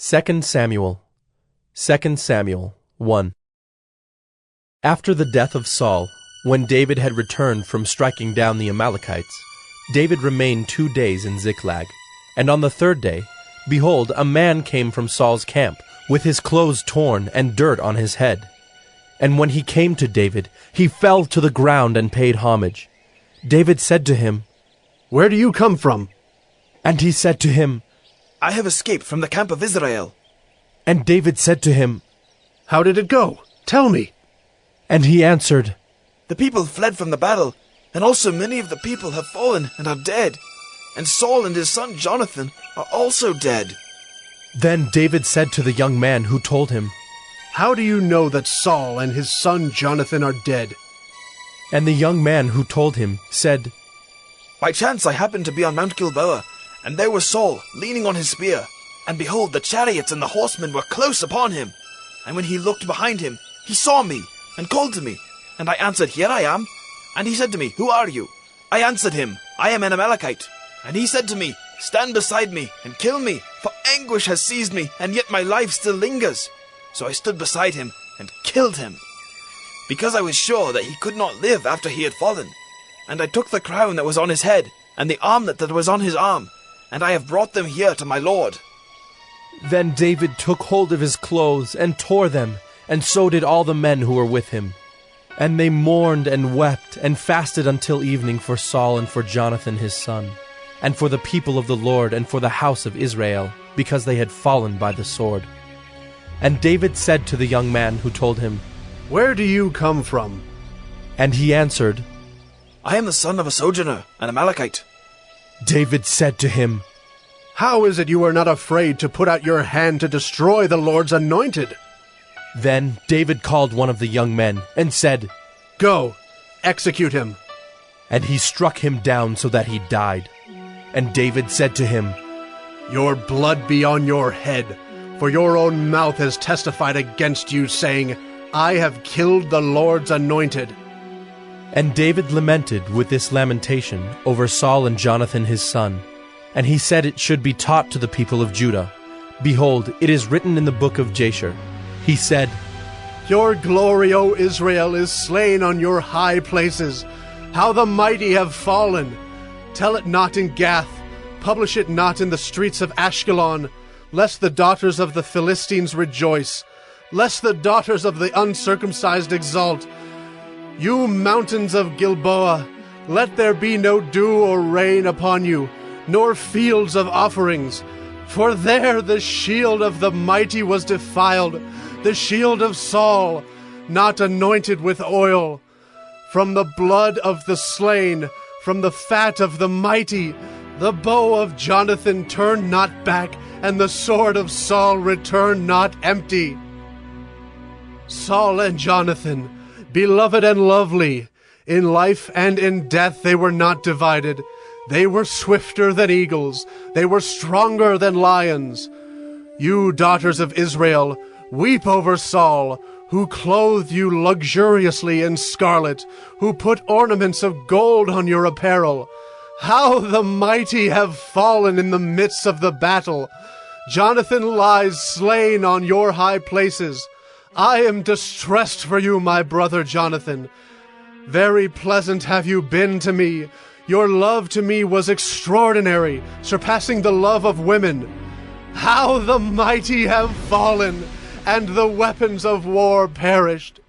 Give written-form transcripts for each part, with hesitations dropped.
2 Samuel 1. After the death of Saul, when David had returned from striking down the Amalekites, David remained 2 days in Ziklag. And on the 3rd day, behold, a man came from Saul's camp, with his clothes torn and dirt on his head. And when he came to David, he fell to the ground and paid homage. David said to him, "Where do you come from?" And he said to him, "I have escaped from the camp of Israel." And David said to him, "How did it go? Tell me." And he answered, "The people fled from the battle, and also many of the people have fallen and are dead. And Saul and his son Jonathan are also dead." Then David said to the young man who told him, "How do you know that Saul and his son Jonathan are dead?" And the young man who told him said, "By chance I happened to be on Mount Gilboa, and there was Saul leaning on his spear. And behold, the chariots and the horsemen were close upon him. And when he looked behind him, he saw me, and called to me. And I answered, 'Here I am.' And he said to me, 'Who are you?' I answered him, 'I am an Amalekite.' And he said to me, 'Stand beside me, and kill me, for anguish has seized me, and yet my life still lingers.' So I stood beside him, and killed him, because I was sure that he could not live after he had fallen. And I took the crown that was on his head, and the armlet that was on his arm, and I have brought them here to my lord." Then David took hold of his clothes and tore them, and so did all the men who were with him. And they mourned and wept and fasted until evening for Saul and for Jonathan his son, and for the people of the Lord and for the house of Israel, because they had fallen by the sword. And David said to the young man who told him, "Where do you come from?" And he answered, "I am the son of a sojourner, an Amalekite." David said to him, "How is it you are not afraid to put out your hand to destroy the Lord's anointed?" Then David called one of the young men and said, "Go, execute him." And he struck him down so that he died. And David said to him, "Your blood be on your head, for your own mouth has testified against you, saying, 'I have killed the Lord's anointed.'" And David lamented with this lamentation over Saul and Jonathan his son. And he said it should be taught to the people of Judah. Behold, it is written in the book of Jasher. He said, "Your glory, O Israel, is slain on your high places. How the mighty have fallen! Tell it not in Gath, publish it not in the streets of Ashkelon, lest the daughters of the Philistines rejoice, lest the daughters of the uncircumcised exult. You mountains of Gilboa, let there be no dew or rain upon you, nor fields of offerings. For there the shield of the mighty was defiled, the shield of Saul, not anointed with oil. From the blood of the slain, from the fat of the mighty, the bow of Jonathan turned not back, and the sword of Saul returned not empty. Saul and Jonathan, beloved and lovely, in life and in death they were not divided. They were swifter than eagles, they were stronger than lions. You daughters of Israel, weep over Saul, who clothed you luxuriously in scarlet, who put ornaments of gold on your apparel. How the mighty have fallen in the midst of the battle! Jonathan lies slain on your high places. I am distressed for you, my brother Jonathan. Very pleasant have you been to me. Your love to me was extraordinary, surpassing the love of women. How the mighty have fallen, and the weapons of war perished."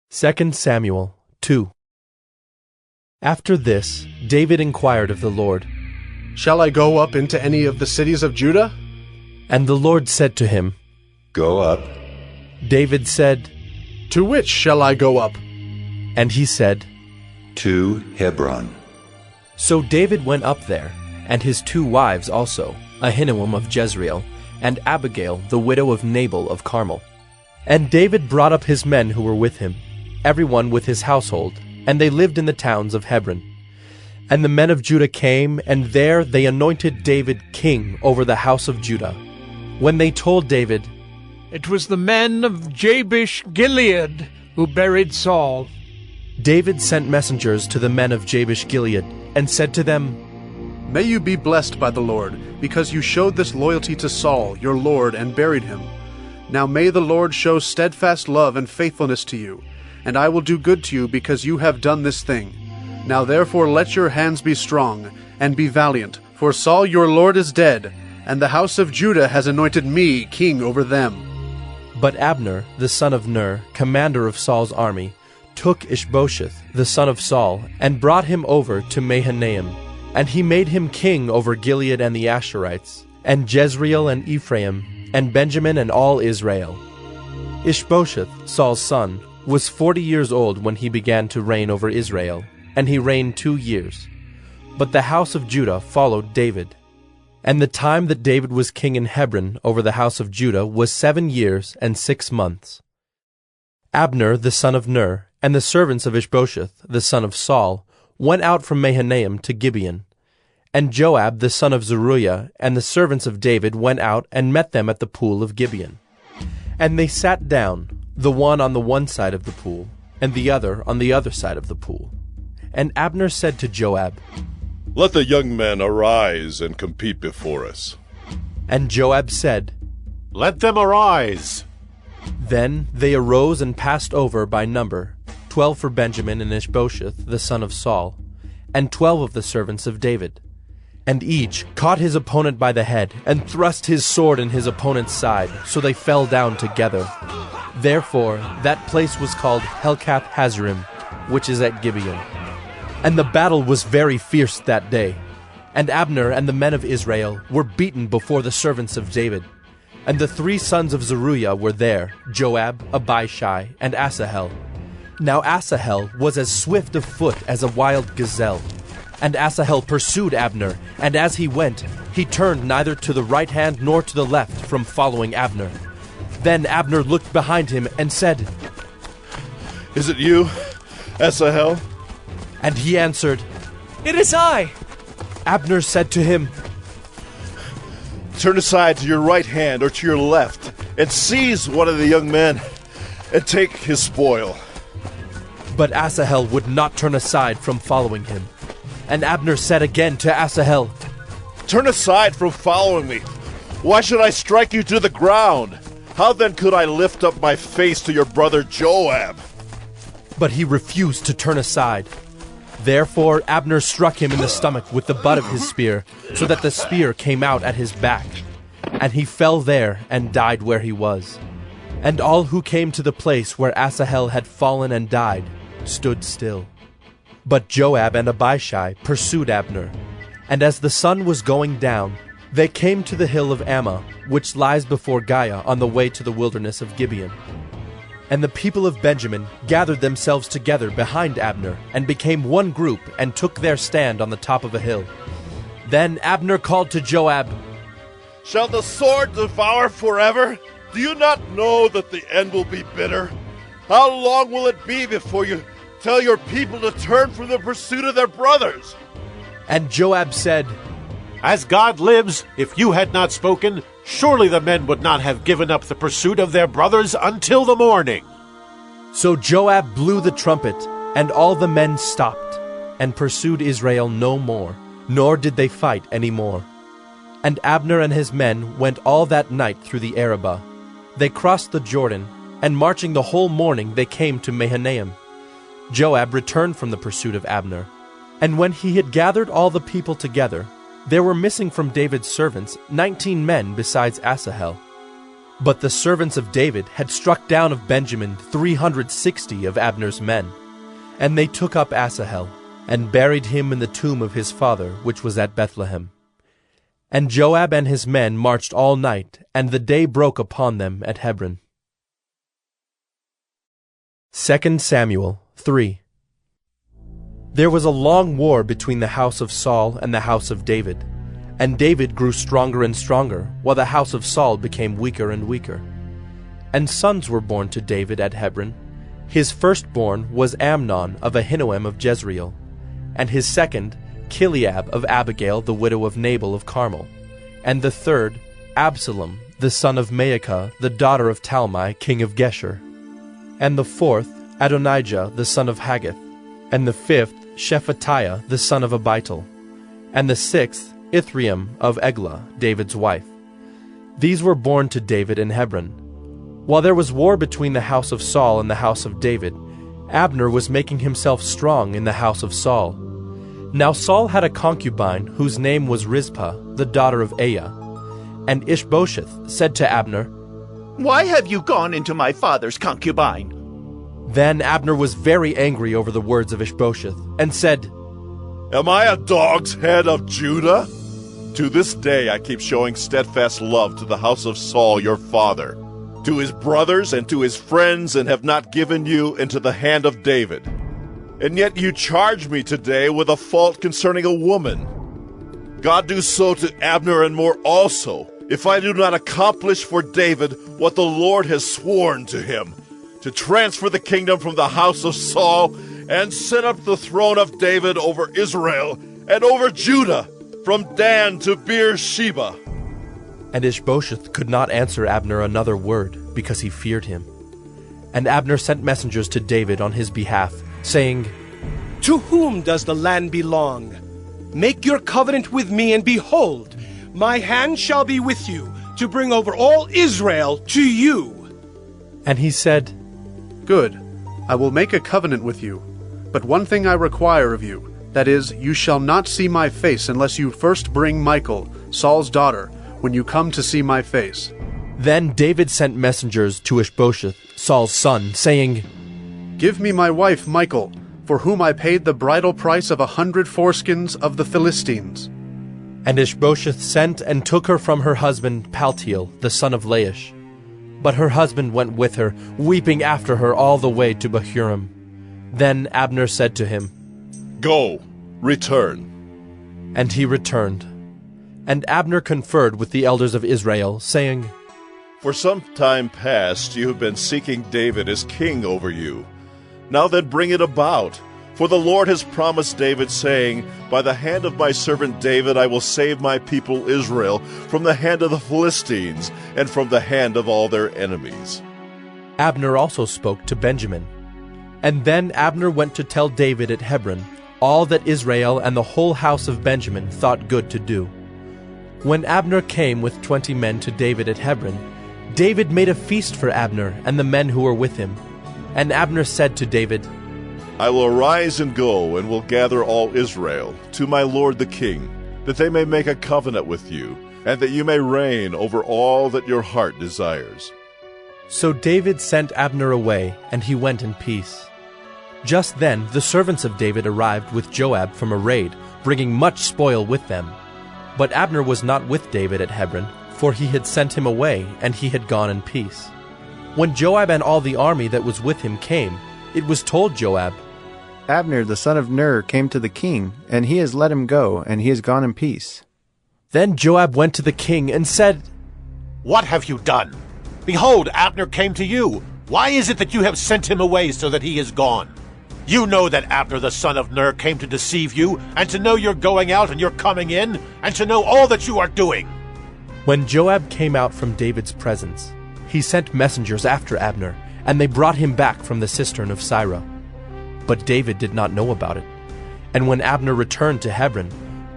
2 Samuel 2. After this, David inquired of the Lord, "Shall I go up into any of the cities of Judah?" And the Lord said to him, "Go up." David said, "To which shall I go up?" And he said, "To Hebron." So David went up there, and his 2 wives also, Ahinoam of Jezreel, and Abigail, the widow of Nabal of Carmel. And David brought up his men who were with him, everyone with his household, and they lived in the towns of Hebron. And the men of Judah came, and there they anointed David king over the house of Judah. When they told David, "It was the men of Jabesh Gilead who buried Saul," David sent messengers to the men of Jabesh Gilead, and said to them, May you be blessed by the Lord, because you showed this loyalty to Saul, your Lord, and buried him. Now may the Lord show steadfast love and faithfulness to you, and I will do good to you because you have done this thing. Now therefore let your hands be strong, and be valiant, for Saul your Lord is dead, and the house of Judah has anointed me king over them." But Abner, the son of Ner, commander of Saul's army, took Ishbosheth, the son of Saul, and brought him over to Mahanaim. And he made him king over Gilead and the Asherites, and Jezreel and Ephraim, and Benjamin and all Israel. Ishbosheth, Saul's son, was 40 years old when he began to reign over Israel, and he reigned 2 years. But the house of Judah followed David. And the time that David was king in Hebron over the house of Judah was 7 years and 6 months. Abner, the son of Ner, and the servants of Ishbosheth, the son of Saul, went out from Mahanaim to Gibeon. And Joab the son of Zeruiah and the servants of David went out and met them at the pool of Gibeon. And they sat down, the one on the one side of the pool, and the other on the other side of the pool. And Abner said to Joab, "Let the young men arise and compete before us." And Joab said, "Let them arise." Then they arose and passed over by number, 12 for Benjamin and Ishbosheth, the son of Saul, and 12 of the servants of David. And each caught his opponent by the head, and thrust his sword in his opponent's side, so they fell down together. Therefore that place was called Helkath Hazarim, which is at Gibeon. And the battle was very fierce that day. And Abner and the men of Israel were beaten before the servants of David. And the 3 sons of Zeruiah were there, Joab, Abishai, and Asahel. Now Asahel was as swift of foot as a wild gazelle. And Asahel pursued Abner, and as he went, he turned neither to the right hand nor to the left from following Abner. Then Abner looked behind him and said, "Is it you, Asahel?" And he answered, It is I. Abner said to him, "Turn aside to your right hand or to your left, and seize one of the young men, and take his spoil." But Asahel would not turn aside from following him. And Abner said again to Asahel, "Turn aside from following me. Why should I strike you to the ground? How then could I lift up my face to your brother Joab?" But he refused to turn aside. Therefore Abner struck him in the stomach with the butt of his spear, so that the spear came out at his back. And he fell there and died where he was. And all who came to the place where Asahel had fallen and died stood still. But Joab and Abishai pursued Abner. And as the sun was going down, they came to the hill of Ammah, which lies before Giah on the way to the wilderness of Gibeon. And the people of Benjamin gathered themselves together behind Abner, and became one group, and took their stand on the top of a hill. Then Abner called to Joab, "Shall the sword devour forever? Do you not know that the end will be bitter? How long will it be before you tell your people to turn from the pursuit of their brothers?" And Joab said, "As God lives, if you had not spoken, surely the men would not have given up the pursuit of their brothers until the morning." So Joab blew the trumpet, and all the men stopped, and pursued Israel no more, nor did they fight any more. And Abner and his men went all that night through the Arabah. They crossed the Jordan, and marching the whole morning they came to Mahanaim. Joab returned from the pursuit of Abner. And when he had gathered all the people together, there were missing from David's servants 19 men besides Asahel. But the servants of David had struck down of Benjamin 360 of Abner's men. And they took up Asahel, and buried him in the tomb of his father, which was at Bethlehem. And Joab and his men marched all night, and the day broke upon them at Hebron. 2 Samuel 3. There was a long war between the house of Saul and the house of David. And David grew stronger and stronger, while the house of Saul became weaker and weaker. And sons were born to David at Hebron. His firstborn was Amnon of Ahinoam of Jezreel, and his second, Chileab of Abigail the widow of Nabal of Carmel, and the third, Absalom, the son of Maacah, the daughter of Talmai, king of Geshur, and the fourth, Adonijah, the son of Haggith, and the fifth, Shephatiah, the son of Abital, and the sixth Ithream of Eglah, David's wife. These were born to David in Hebron. While there was war between the house of Saul and the house of David, Abner was making himself strong in the house of Saul. Now Saul had a concubine whose name was Rizpah, the daughter of Aiah. And Ishbosheth said to Abner, "Why have you gone into my father's concubine?" Then Abner was very angry over the words of Ishbosheth, and said, Am I a dog's head of Judah? To this day I keep showing steadfast love to the house of Saul your father, to his brothers and to his friends, and have not given you into the hand of David. And yet you charge me today with a fault concerning a woman. God do so to Abner and more also, if I do not accomplish for David what the Lord has sworn to him, to transfer the kingdom from the house of Saul and set up the throne of David over Israel and over Judah, from Dan to Beersheba. And Ishbosheth could not answer Abner another word, because he feared him. And Abner sent messengers to David on his behalf, saying, To whom does the land belong? Make your covenant with me, and behold, my hand shall be with you, to bring over all Israel to you. And he said, Good, I will make a covenant with you. But one thing I require of you, that is, you shall not see my face unless you first bring Michal, Saul's daughter, when you come to see my face. Then David sent messengers to Ishbosheth, Saul's son, saying, Give me my wife Michal, for whom I paid the bridal price of 100 foreskins of the Philistines. And Ishbosheth sent and took her from her husband Paltiel, the son of Laish. But her husband went with her, weeping after her all the way to Bahurim. Then Abner said to him, Go, return. And he returned. And Abner conferred with the elders of Israel, saying, For some time past you have been seeking David as king over you. Now then bring it about. For the Lord has promised David, saying, By the hand of my servant David I will save my people Israel from the hand of the Philistines and from the hand of all their enemies. Abner also spoke to Benjamin. And then Abner went to tell David at Hebron all that Israel and the whole house of Benjamin thought good to do. When Abner came with 20 men to David at Hebron, David made a feast for Abner and the men who were with him. And Abner said to David, I will arise and go, and will gather all Israel to my lord the king, that they may make a covenant with you, and that you may reign over all that your heart desires. So David sent Abner away, and he went in peace. Just then the servants of David arrived with Joab from a raid, bringing much spoil with them. But Abner was not with David at Hebron, for he had sent him away, and he had gone in peace. When Joab and all the army that was with him came, it was told Joab, Abner the son of Ner came to the king, and he has let him go, and he has gone in peace. Then Joab went to the king and said, What have you done? Behold, Abner came to you. Why is it that you have sent him away so that he is gone? You know that Abner the son of Ner came to deceive you, and to know you're going out and you're coming in, and to know all that you are doing. When Joab came out from David's presence, he sent messengers after Abner, and they brought him back from the cistern of Sirah. But David did not know about it. And when Abner returned to Hebron,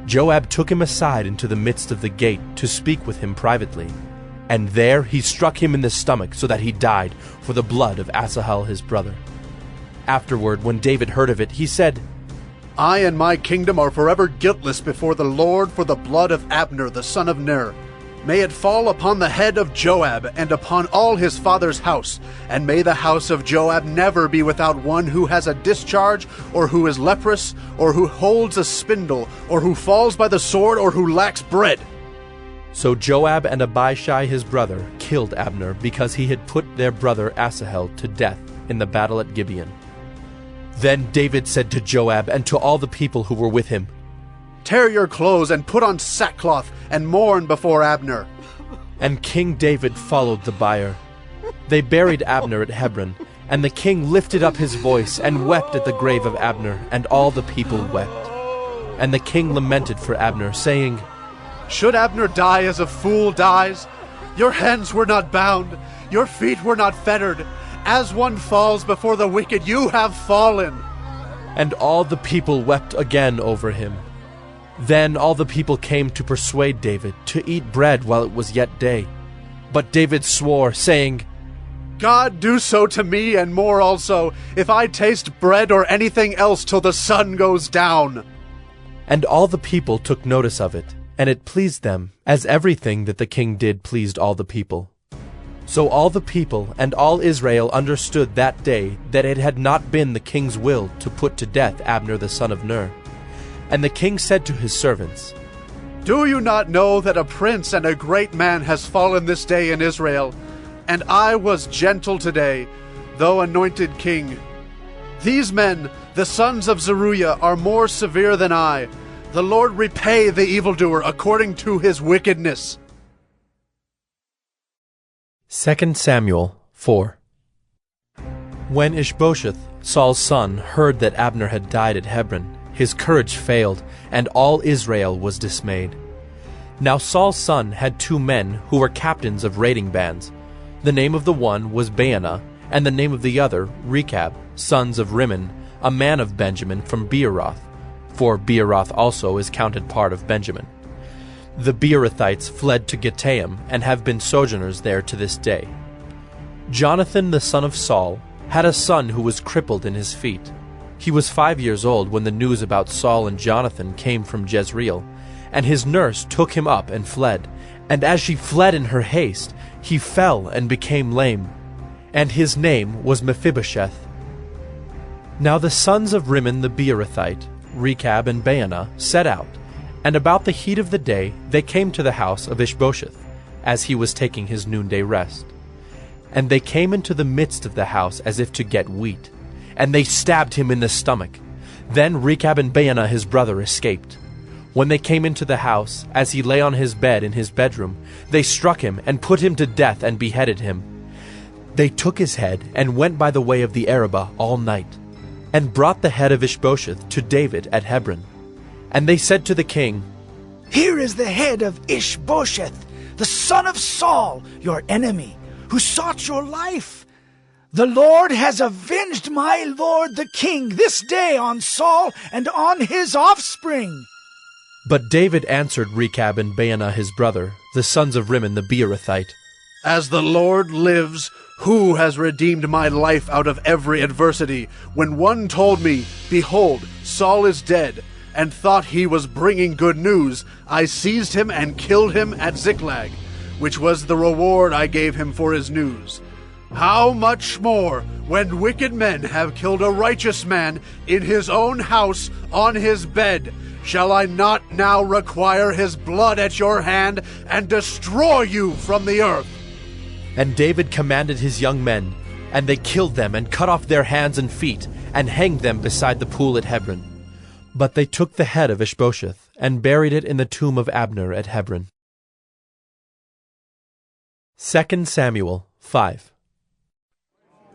Joab took him aside into the midst of the gate to speak with him privately. And there he struck him in the stomach so that he died for the blood of Asahel his brother. Afterward, when David heard of it, he said, I and my kingdom are forever guiltless before the Lord for the blood of Abner the son of Ner. May it fall upon the head of Joab and upon all his father's house, and may the house of Joab never be without one who has a discharge, or who is leprous, or who holds a spindle, or who falls by the sword, or who lacks bread. So Joab and Abishai his brother killed Abner because he had put their brother Asahel to death in the battle at Gibeon. Then David said to Joab and to all the people who were with him, Tear your clothes and put on sackcloth and mourn before Abner. And King David followed the bier. They buried Abner at Hebron, and the king lifted up his voice and wept at the grave of Abner, and all the people wept. And the king lamented for Abner, saying, Should Abner die as a fool dies? Your hands were not bound, your feet were not fettered. As one falls before the wicked, you have fallen. And all the people wept again over him. Then all the people came to persuade David to eat bread while it was yet day. But David swore, saying, God do so to me and more also, if I taste bread or anything else till the sun goes down. And all the people took notice of it, and it pleased them, as everything that the king did pleased all the people. So all the people and all Israel understood that day that it had not been the king's will to put to death Abner the son of Ner. And the king said to his servants, Do you not know that a prince and a great man has fallen this day in Israel? And I was gentle today, though anointed king. These men, the sons of Zeruiah, are more severe than I. The Lord repay the evildoer according to his wickedness. 2 Samuel 4. When Ishbosheth, Saul's son, heard that Abner had died at Hebron, his courage failed, and all Israel was dismayed. Now Saul's son had 2 men who were captains of raiding bands. The name of the one was Baanah, and the name of the other Rechab, sons of Rimmon, a man of Benjamin from Beeroth, for Beeroth also is counted part of Benjamin. The Beerothites fled to Gittaim, and have been sojourners there to this day. Jonathan the son of Saul had a son who was crippled in his feet. He was 5 years old when the news about Saul and Jonathan came from Jezreel, and his nurse took him up and fled. And as she fled in her haste, he fell and became lame, and his name was Mephibosheth. Now the sons of Rimmon the Beerothite, Rechab and Baanah, set out, and about the heat of the day they came to the house of Ishbosheth, as he was taking his noonday rest. And they came into the midst of the house as if to get wheat, and they stabbed him in the stomach. Then Rechab and Baanah his brother escaped. When they came into the house, as he lay on his bed in his bedroom, they struck him and put him to death and beheaded him. They took his head and went by the way of the Arabah all night, and brought the head of Ishbosheth to David at Hebron. And they said to the king, Here is the head of Ishbosheth, the son of Saul, your enemy, who sought your life. The Lord has avenged my lord the king this day on Saul and on his offspring. But David answered Rechab and Baanah his brother, the sons of Rimmon the Beerothite, As the Lord lives, who has redeemed my life out of every adversity, when one told me, Behold, Saul is dead, and thought he was bringing good news, I seized him and killed him at Ziklag, which was the reward I gave him for his news. How much more, when wicked men have killed a righteous man in his own house on his bed, shall I not now require his blood at your hand and destroy you from the earth? And David commanded his young men, and they killed them and cut off their hands and feet, and hanged them beside the pool at Hebron. But they took the head of Ishbosheth, and buried it in the tomb of Abner at Hebron. 2 Samuel 5.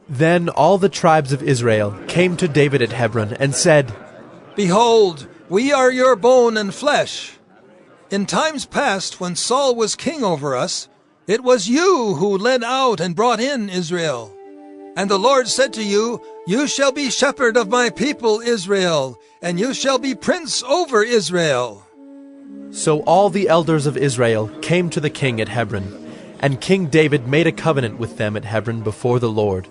Then all the tribes of Israel came to David at Hebron, and said, Behold, we are your bone and flesh. In times past, when Saul was king over us, it was you who led out and brought in Israel. And the Lord said to you, You shall be shepherd of my people Israel, and you shall be prince over Israel. So all the elders of Israel came to the king at Hebron, and King David made a covenant with them at Hebron before the Lord,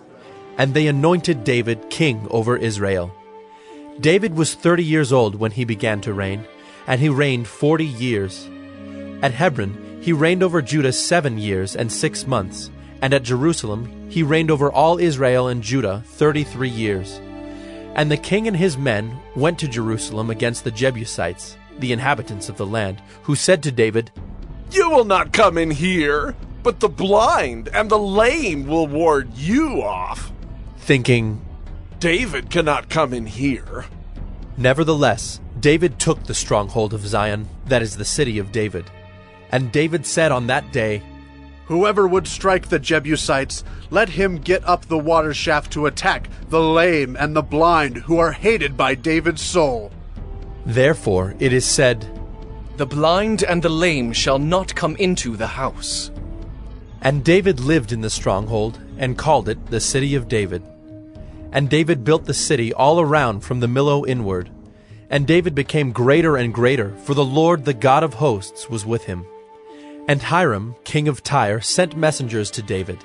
and they anointed David king over Israel. David was 30 years old when he began to reign, and he reigned 40 years. At Hebron he reigned over Judah 7 years and 6 months, and at Jerusalem he reigned over all Israel and Judah 33 years. And the king and his men went to Jerusalem against the Jebusites, the inhabitants of the land, who said to David, You will not come in here, but the blind and the lame will ward you off. Thinking, David cannot come in here. Nevertheless, David took the stronghold of Zion, that is the city of David. And David said on that day, Whoever would strike the Jebusites, let him get up the water shaft to attack the lame and the blind who are hated by David's soul. Therefore it is said, The blind and the lame shall not come into the house. And David lived in the stronghold, and called it the city of David. And David built the city all around from the Millo inward. And David became greater and greater, for the Lord, the God of hosts, was with him. And Hiram, king of Tyre, sent messengers to David,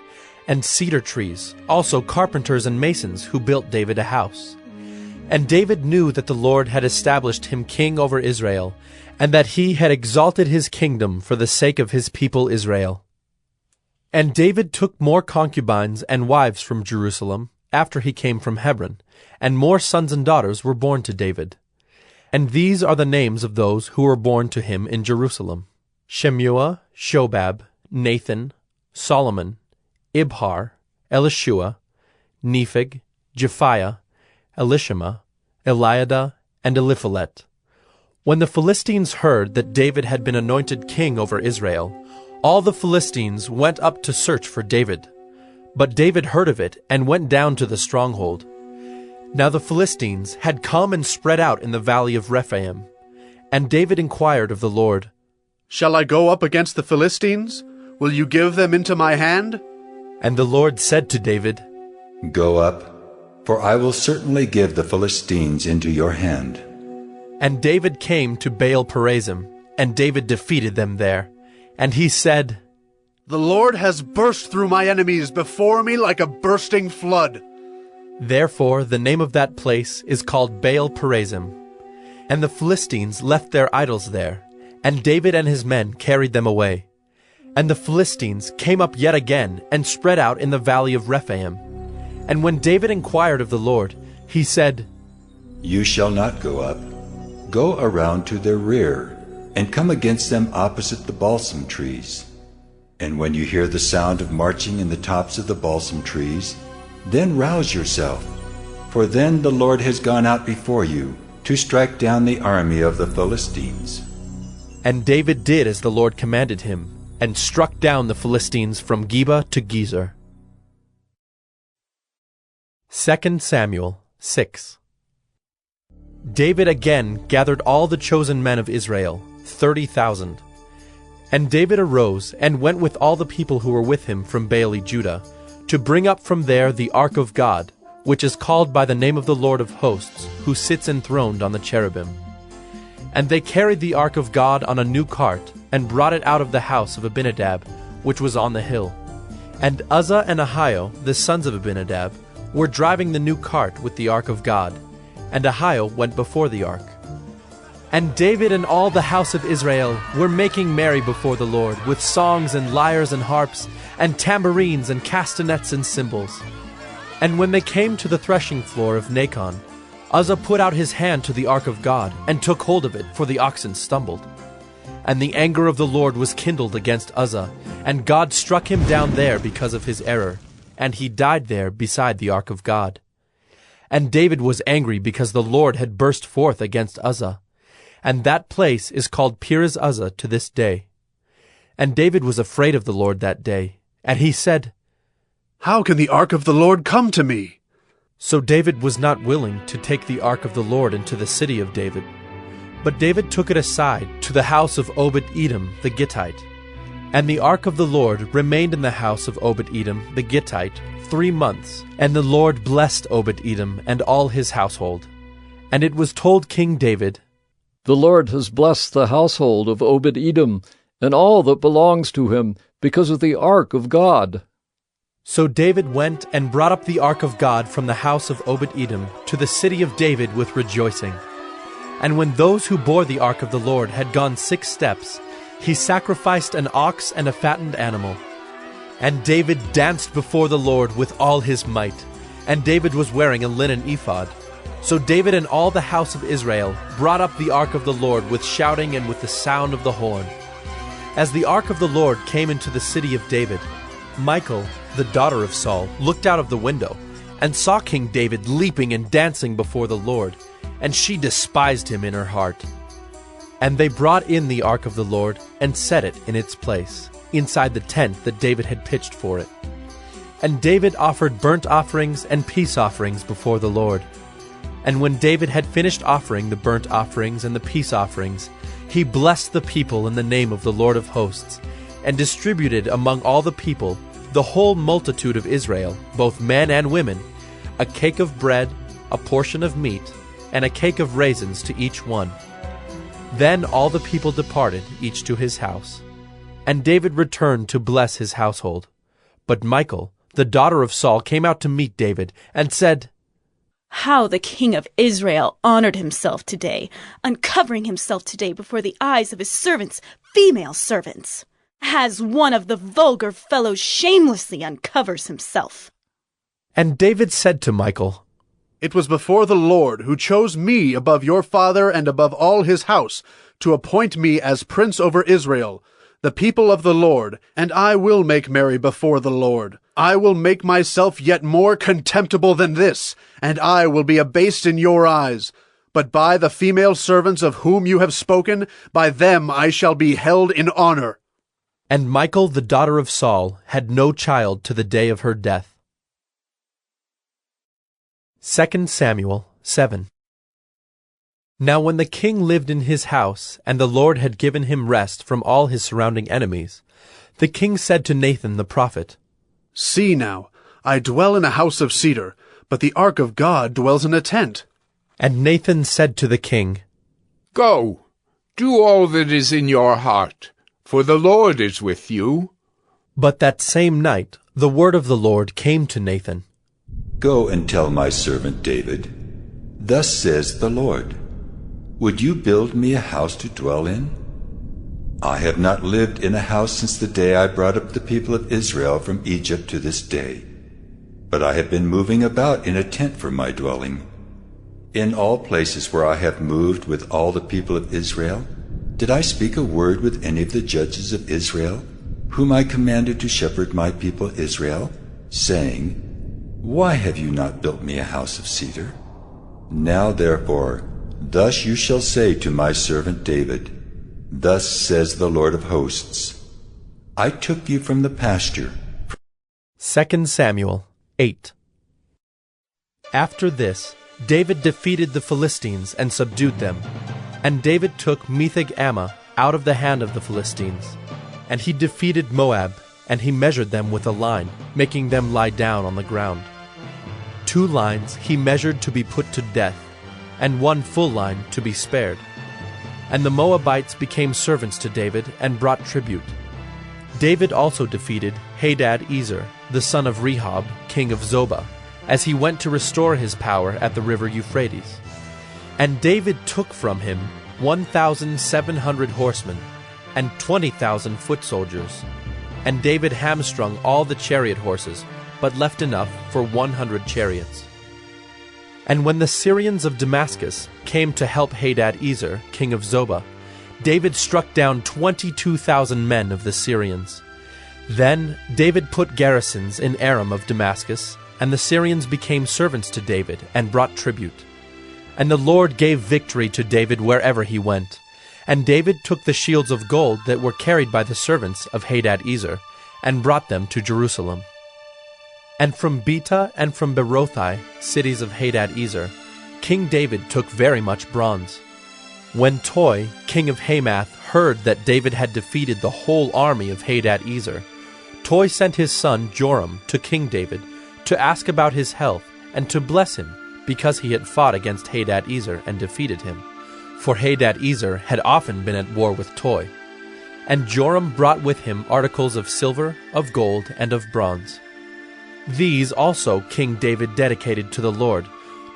and cedar trees, also carpenters and masons, who built David a house. And David knew that the Lord had established him king over Israel, and that he had exalted his kingdom for the sake of his people Israel. And David took more concubines and wives from Jerusalem after he came from Hebron, and more sons and daughters were born to David. And these are the names of those who were born to him in Jerusalem: Shemuah, Shobab, Nathan, Solomon, Ibhar, Elishua, Nepheg, Japhiah, Elishama, Eliada, and Eliphalet. When the Philistines heard that David had been anointed king over Israel, all the Philistines went up to search for David. But David heard of it and went down to the stronghold. Now the Philistines had come and spread out in the valley of Rephaim. And David inquired of the Lord, "Shall I go up against the Philistines? Will you give them into my hand?" And the Lord said to David, "Go up, for I will certainly give the Philistines into your hand." And David came to Baal-perazim, and David defeated them there. And he said, "The Lord has burst through my enemies before me like a bursting flood." Therefore the name of that place is called Baal-perazim. And the Philistines left their idols there, and David and his men carried them away. And the Philistines came up yet again and spread out in the valley of Rephaim. And when David inquired of the Lord, he said, "You shall not go up. Go around to their rear, and come against them opposite the balsam trees. And when you hear the sound of marching in the tops of the balsam trees, then rouse yourself, for then the Lord has gone out before you to strike down the army of the Philistines." And David did as the Lord commanded him, and struck down the Philistines from Geba to Gezer. 2 Samuel 6. David again gathered all the chosen men of Israel, 30,000. And David arose and went with all the people who were with him from Baale-Judah, to bring up from there the ark of God, which is called by the name of the Lord of hosts, who sits enthroned on the cherubim. And they carried the ark of God on a new cart, and brought it out of the house of Abinadab, which was on the hill. And Uzzah and Ahio, the sons of Abinadab, were driving the new cart with the ark of God, and Ahio went before the ark. And David and all the house of Israel were making merry before the Lord, with songs and lyres and harps, and tambourines and castanets and cymbals. And when they came to the threshing floor of Nachon, Uzzah put out his hand to the ark of God, and took hold of it, for the oxen stumbled. And the anger of the Lord was kindled against Uzzah, and God struck him down there because of his error, and he died there beside the ark of God. And David was angry because the Lord had burst forth against Uzzah, and that place is called Perez-Uzzah to this day. And David was afraid of the Lord that day, and he said, "How can the ark of the Lord come to me?" So David was not willing to take the ark of the Lord into the city of David. But David took it aside to the house of Obed-Edom the Gittite. And the ark of the Lord remained in the house of Obed-Edom the Gittite 3 months, and the Lord blessed Obed-Edom and all his household. And it was told King David, "The Lord has blessed the household of Obed-Edom and all that belongs to him because of the ark of God." So David went and brought up the ark of God from the house of Obed-Edom to the city of David with rejoicing. And when those who bore the ark of the Lord had gone 6 steps, he sacrificed an ox and a fattened animal. And David danced before the Lord with all his might, and David was wearing a linen ephod. So David and all the house of Israel brought up the ark of the Lord with shouting and with the sound of the horn. As the ark of the Lord came into the city of David, Michal, the daughter of Saul, looked out of the window, and saw King David leaping and dancing before the Lord, and she despised him in her heart. And they brought in the ark of the Lord, and set it in its place, inside the tent that David had pitched for it. And David offered burnt offerings and peace offerings before the Lord. And when David had finished offering the burnt offerings and the peace offerings, he blessed the people in the name of the Lord of hosts, and distributed among all the people, the whole multitude of Israel, both men and women, a cake of bread, a portion of meat, and a cake of raisins to each one. Then all the people departed, each to his house. And David returned to bless his household. But Michal, the daughter of Saul, came out to meet David, and said, "How the king of Israel honored himself today, uncovering himself today before the eyes of his servants, female servants, as one of the vulgar fellows shamelessly uncovers himself." And David said to Michal, "It was before the Lord who chose me above your father and above all his house, to appoint me as prince over Israel, the people of the Lord, and I will make merry before the Lord. I will make myself yet more contemptible than this, and I will be abased in your eyes. But by the female servants of whom you have spoken, by them I shall be held in honor." And Michal, the daughter of Saul, had no child to the day of her death. 2 Samuel 7. Now when the king lived in his house, and the Lord had given him rest from all his surrounding enemies, the king said to Nathan the prophet, "See now, I dwell in a house of cedar, but the ark of God dwells in a tent." And Nathan said to the king, "Go, do all that is in your heart, for the Lord is with you." But that same night the word of the Lord came to Nathan. "Go and tell my servant David, thus says the Lord, would you build me a house to dwell in? I have not lived in a house since the day I brought up the people of Israel from Egypt to this day, but I have been moving about in a tent for my dwelling. In all places where I have moved with all the people of Israel, did I speak a word with any of the judges of Israel, whom I commanded to shepherd my people Israel, saying, why have you not built me a house of cedar? Now therefore, thus you shall say to my servant David, thus says the Lord of hosts, I took you from the pasture." 2 Samuel 8. After this, David defeated the Philistines and subdued them. And David took Metheg-Ammah out of the hand of the Philistines. And he defeated Moab, and he measured them with a line, making them lie down on the ground. 2 lines he measured to be put to death, and 1 full line to be spared. And the Moabites became servants to David and brought tribute. David also defeated Hadad-ezer, the son of Rehob, king of Zobah, as he went to restore his power at the river Euphrates. And David took from him 1,700 horsemen and 20,000 foot soldiers. And David hamstrung all the chariot horses, but left enough for 100 chariots. And when the Syrians of Damascus came to help Hadad-ezer, king of Zobah, David struck down 22,000 men of the Syrians. Then David put garrisons in Aram of Damascus, and the Syrians became servants to David and brought tribute. And the Lord gave victory to David wherever he went. And David took the shields of gold that were carried by the servants of Hadad-ezer, and brought them to Jerusalem. And from Betah and from Berothai, cities of Hadad-ezer, King David took very much bronze. When Toi, king of Hamath, heard that David had defeated the whole army of Hadad-ezer, Toi sent his son Joram to King David to ask about his health and to bless him, because he had fought against Hadad-ezer and defeated him. For Hadad-ezer had often been at war with Toi. And Joram brought with him articles of silver, of gold, and of bronze. These also King David dedicated to the Lord,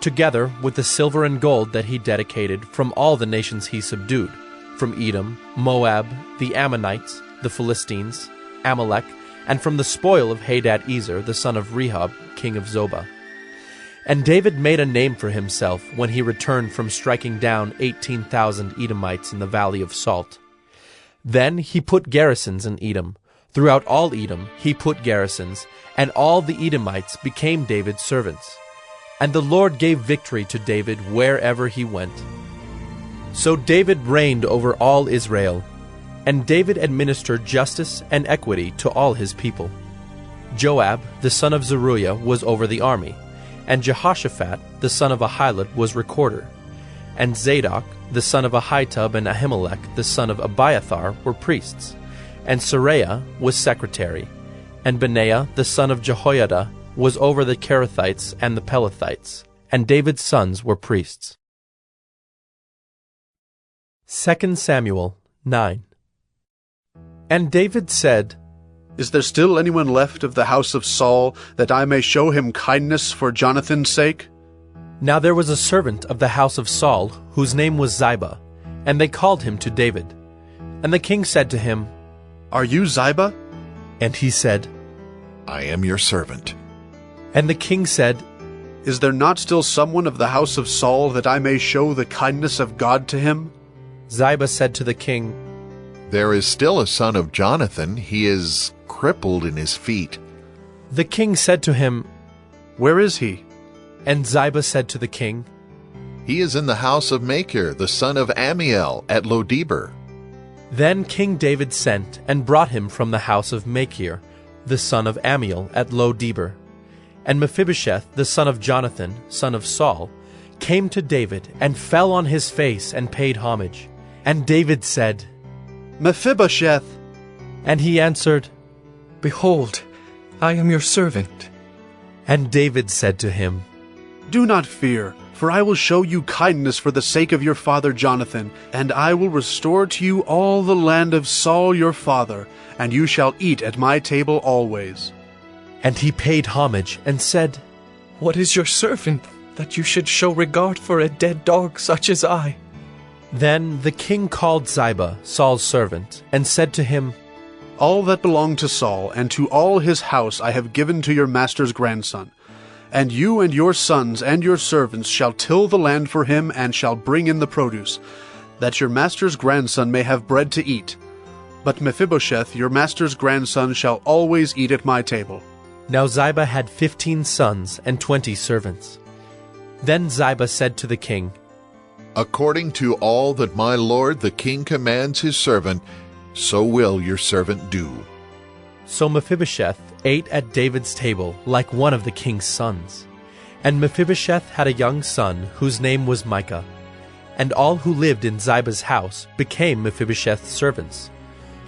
together with the silver and gold that he dedicated from all the nations he subdued, from Edom, Moab, the Ammonites, the Philistines, Amalek, and from the spoil of Hadad-ezer, the son of Rehob, king of Zobah. And David made a name for himself when he returned from striking down 18,000 Edomites in the valley of Salt. Then he put garrisons in Edom. Throughout all Edom he put garrisons, and all the Edomites became David's servants. And the Lord gave victory to David wherever he went. So David reigned over all Israel, and David administered justice and equity to all his people. Joab, the son of Zeruiah, was over the army, and Jehoshaphat, the son of Ahilud, was recorder. And Zadok, the son of Ahitub, and Ahimelech, the son of Abiathar, were priests. And Seraiah was secretary. And Benaiah, the son of Jehoiada, was over the Kerethites and the Pelethites. And David's sons were priests. 2 Samuel 9. And David said, Is there still anyone left of the house of Saul, that I may show him kindness for Jonathan's sake? Now there was a servant of the house of Saul, whose name was Ziba, and they called him to David. And the king said to him, Are you Ziba? And he said, I am your servant. And the king said, Is there not still someone of the house of Saul, that I may show the kindness of God to him? Ziba said to the king, There is still a son of Jonathan. He is crippled in his feet. The king said to him, Where is he? And Ziba said to the king, He is in the house of Machir, the son of Ammiel, at Lodebar. Then King David sent and brought him from the house of Machir, the son of Ammiel, at Lodebar. And Mephibosheth, the son of Jonathan, son of Saul, came to David and fell on his face and paid homage. And David said, Mephibosheth. And he answered, Behold, I am your servant. And David said to him, Do not fear, for I will show you kindness for the sake of your father Jonathan, and I will restore to you all the land of Saul your father, and you shall eat at my table always. And he paid homage and said, What is your servant, that you should show regard for a dead dog such as I? Then the king called Ziba, Saul's servant, and said to him, All that belonged to Saul and to all his house I have given to your master's grandson. And you and your sons and your servants shall till the land for him and shall bring in the produce, that your master's grandson may have bread to eat. But Mephibosheth, your master's grandson, shall always eat at my table. Now Ziba had 15 sons and 20 servants. Then Ziba said to the king, According to all that my lord the king commands his servant, so will your servant do. So Mephibosheth ate at David's table like one of the king's sons. And Mephibosheth had a young son whose name was Micah. And all who lived in Ziba's house became Mephibosheth's servants.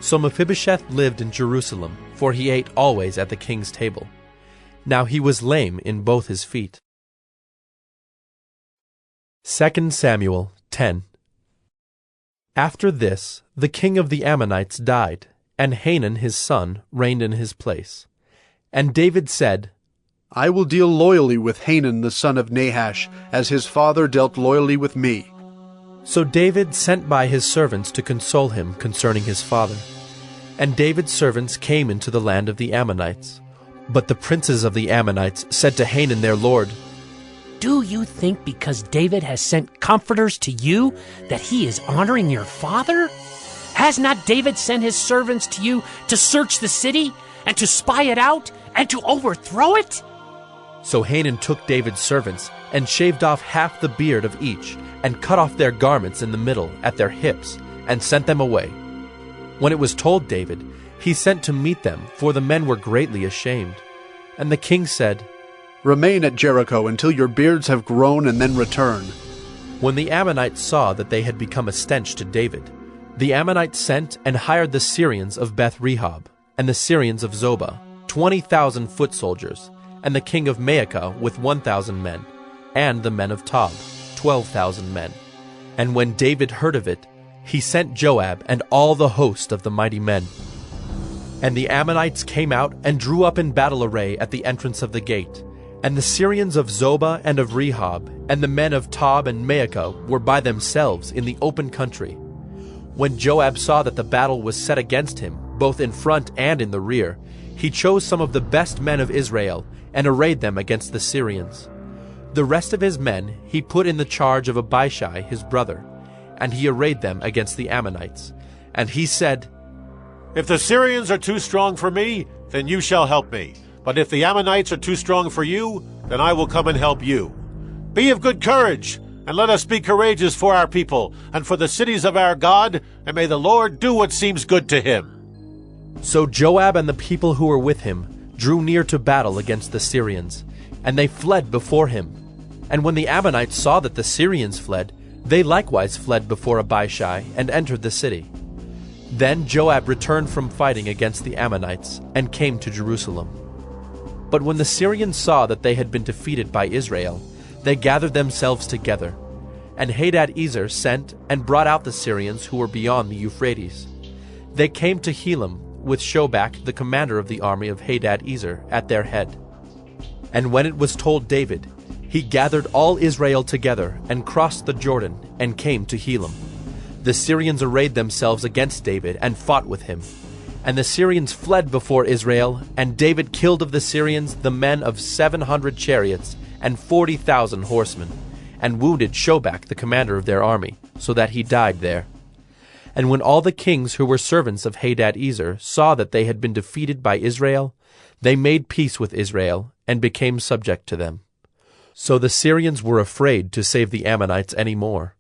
So Mephibosheth lived in Jerusalem, for he ate always at the king's table. Now he was lame in both his feet. 2 Samuel 10. After this, the king of the Ammonites died, and Hanun his son reigned in his place. And David said, I will deal loyally with Hanun the son of Nahash, as his father dealt loyally with me. So David sent by his servants to console him concerning his father. And David's servants came into the land of the Ammonites. But the princes of the Ammonites said to Hanun their lord, Do you think because David has sent comforters to you that he is honoring your father? Has not David sent his servants to you to search the city and to spy it out and to overthrow it? So Hanun took David's servants and shaved off half the beard of each and cut off their garments in the middle at their hips and sent them away. When it was told David, he sent to meet them, for the men were greatly ashamed. And the king said, Remain at Jericho until your beards have grown, and then return. When the Ammonites saw that they had become a stench to David, the Ammonites sent and hired the Syrians of Beth-rehob, and the Syrians of Zobah, 20,000 foot soldiers, and the king of Maacah with 1,000 men, and the men of Tob, 12,000 men. And when David heard of it, he sent Joab and all the host of the mighty men. And the Ammonites came out and drew up in battle array at the entrance of the gate. And the Syrians of Zobah and of Rehob, and the men of Tob and Maacah were by themselves in the open country. When Joab saw that the battle was set against him, both in front and in the rear, he chose some of the best men of Israel and arrayed them against the Syrians. The rest of his men he put in the charge of Abishai his brother, and he arrayed them against the Ammonites. And he said, If the Syrians are too strong for me, then you shall help me. But if the Ammonites are too strong for you, then I will come and help you. Be of good courage, and let us be courageous for our people, and for the cities of our God, and may the Lord do what seems good to him. So Joab and the people who were with him drew near to battle against the Syrians, and they fled before him. And when the Ammonites saw that the Syrians fled, they likewise fled before Abishai and entered the city. Then Joab returned from fighting against the Ammonites and came to Jerusalem. But when the Syrians saw that they had been defeated by Israel, they gathered themselves together. And Hadadezer sent and brought out the Syrians who were beyond the Euphrates. They came to Helam with Shobach, the commander of the army of Hadadezer, at their head. And when it was told David, he gathered all Israel together and crossed the Jordan and came to Helam. The Syrians arrayed themselves against David and fought with him. And the Syrians fled before Israel, and David killed of the Syrians the men of 700 chariots and 40,000 horsemen, and wounded Shobach, the commander of their army, so that he died there. And when all the kings who were servants of Hadadezer saw that they had been defeated by Israel, they made peace with Israel and became subject to them. So the Syrians were afraid to save the Ammonites any more.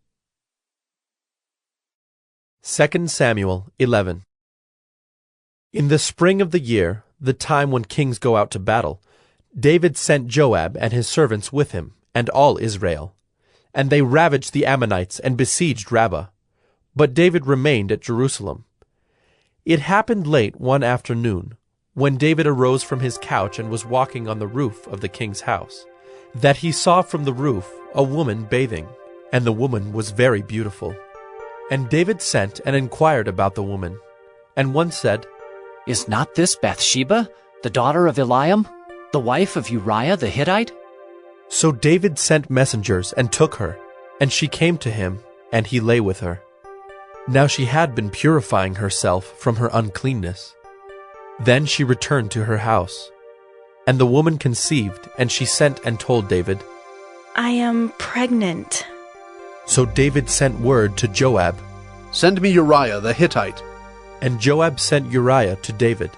2 Samuel 11. In the spring of the year, the time when kings go out to battle, David sent Joab and his servants with him, and all Israel. And they ravaged the Ammonites and besieged Rabbah. But David remained at Jerusalem. It happened late one afternoon, when David arose from his couch and was walking on the roof of the king's house, that he saw from the roof a woman bathing, and the woman was very beautiful. And David sent and inquired about the woman. And one said, Is not this Bathsheba, the daughter of Eliam, the wife of Uriah the Hittite? So David sent messengers and took her, and she came to him, and he lay with her. Now she had been purifying herself from her uncleanness. Then she returned to her house. And the woman conceived, and she sent and told David, I am pregnant. So David sent word to Joab, Send me Uriah the Hittite. And Joab sent Uriah to David.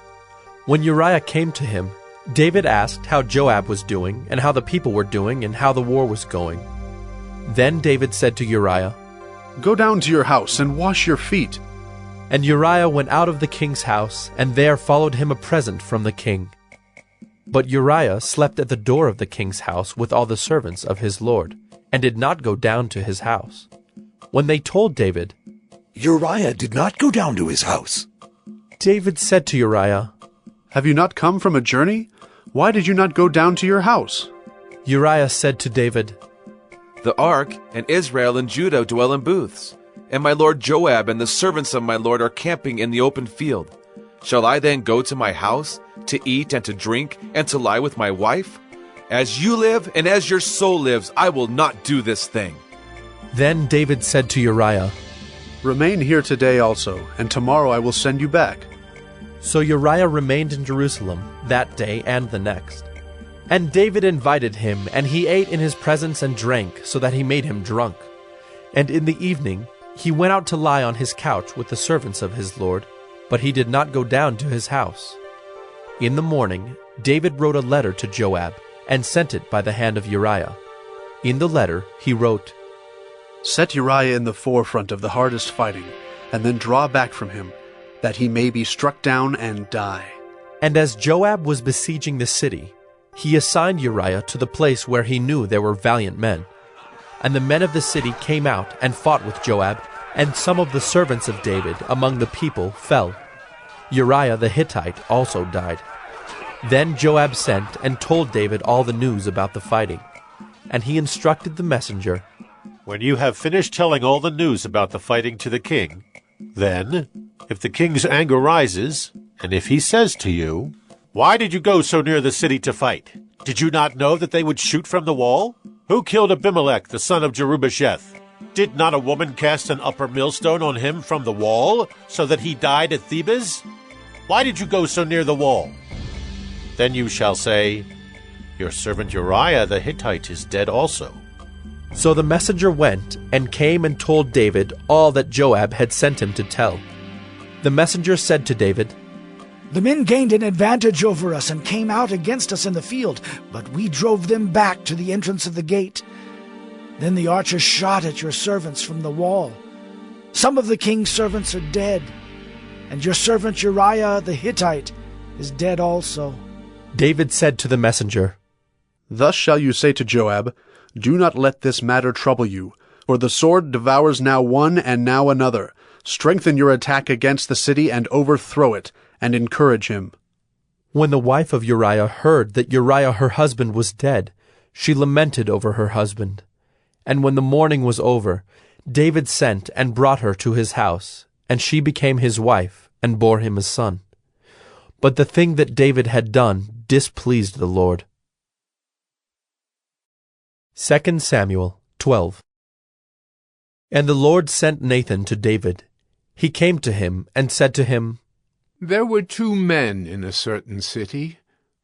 When Uriah came to him, David asked how Joab was doing, and how the people were doing, and how the war was going. Then David said to Uriah, Go down to your house and wash your feet. And Uriah went out of the king's house, and there followed him a present from the king. But Uriah slept at the door of the king's house with all the servants of his lord, and did not go down to his house. When they told David, Uriah did not go down to his house, David said to Uriah, Have you not come from a journey? Why did you not go down to your house? Uriah said to David, The ark and Israel and Judah dwell in booths, and my lord Joab and the servants of my lord are camping in the open field. Shall I then go to my house, to eat and to drink, and to lie with my wife? As you live and as your soul lives, I will not do this thing. Then David said to Uriah, Remain here today also, and tomorrow I will send you back. So Uriah remained in Jerusalem that day and the next. And David invited him, and he ate in his presence and drank, so that he made him drunk. And in the evening he went out to lie on his couch with the servants of his lord, but he did not go down to his house. In the morning David wrote a letter to Joab, and sent it by the hand of Uriah. In the letter he wrote, Set Uriah in the forefront of the hardest fighting, and then draw back from him, that he may be struck down and die. And as Joab was besieging the city, he assigned Uriah to the place where he knew there were valiant men. And the men of the city came out and fought with Joab, and some of the servants of David among the people fell. Uriah the Hittite also died. Then Joab sent and told David all the news about the fighting. And he instructed the messenger, When you have finished telling all the news about the fighting to the king, then, if the king's anger rises, and if he says to you, Why did you go so near the city to fight? Did you not know that they would shoot from the wall? Who killed Abimelech, the son of Jerubasheth? Did not a woman cast an upper millstone on him from the wall, so that he died at Thebes? Why did you go so near the wall? Then you shall say, Your servant Uriah the Hittite is dead also. So the messenger went and came and told David all that Joab had sent him to tell. The messenger said to David, The men gained an advantage over us and came out against us in the field, but we drove them back to the entrance of the gate. Then the archers shot at your servants from the wall. Some of the king's servants are dead, and your servant Uriah the Hittite is dead also. David said to the messenger, Thus shall you say to Joab, Do not let this matter trouble you, for the sword devours now one and now another. Strengthen your attack against the city and overthrow it, and encourage him. When the wife of Uriah heard that Uriah her husband was dead, she lamented over her husband. And when the mourning was over, David sent and brought her to his house, and she became his wife, and bore him a son. But the thing that David had done displeased the Lord. 2 Samuel 12. And the Lord sent Nathan to David. He came to him and said to him, There were 2 men in a certain city,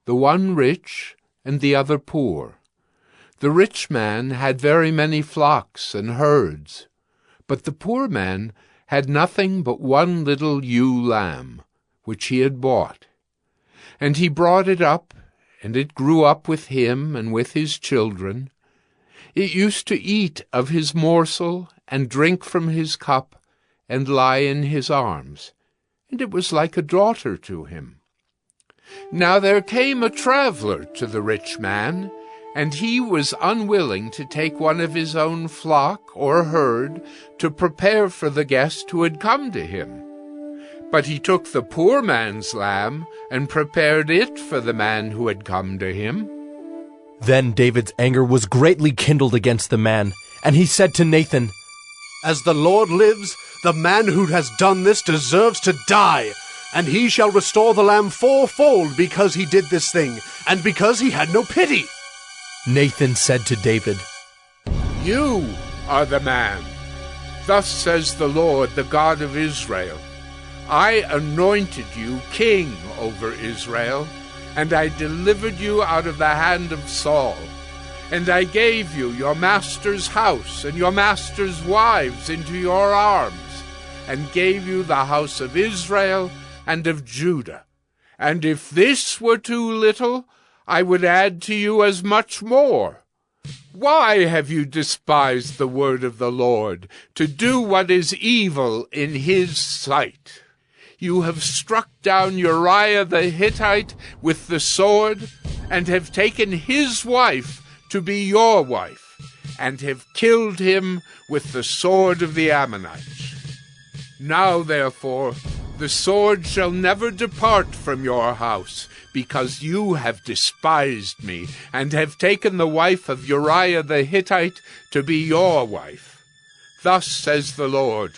the one rich and the other poor. The rich man had very many flocks and herds, but the poor man had nothing but one little ewe lamb, which he had bought. And he brought it up, and it grew up with him and with his children. It used to eat of his morsel and drink from his cup and lie in his arms, and it was like a daughter to him. Now there came a traveler to the rich man, and he was unwilling to take one of his own flock or herd to prepare for the guest who had come to him. But he took the poor man's lamb and prepared it for the man who had come to him. Then David's anger was greatly kindled against the man, and he said to Nathan, As the Lord lives, the man who has done this deserves to die, and he shall restore the lamb 4-fold because he did this thing, and because he had no pity. Nathan said to David, You are the man. Thus says the Lord, the God of Israel, I anointed you king over Israel, and I delivered you out of the hand of Saul. And I gave you your master's house and your master's wives into your arms, and gave you the house of Israel and of Judah. And if this were too little, I would add to you as much more. Why have you despised the word of the Lord, to do what is evil in his sight? You have struck down Uriah the Hittite with the sword, and have taken his wife to be your wife, and have killed him with the sword of the Ammonites. Now, therefore, the sword shall never depart from your house, because you have despised me, and have taken the wife of Uriah the Hittite to be your wife. Thus says the Lord,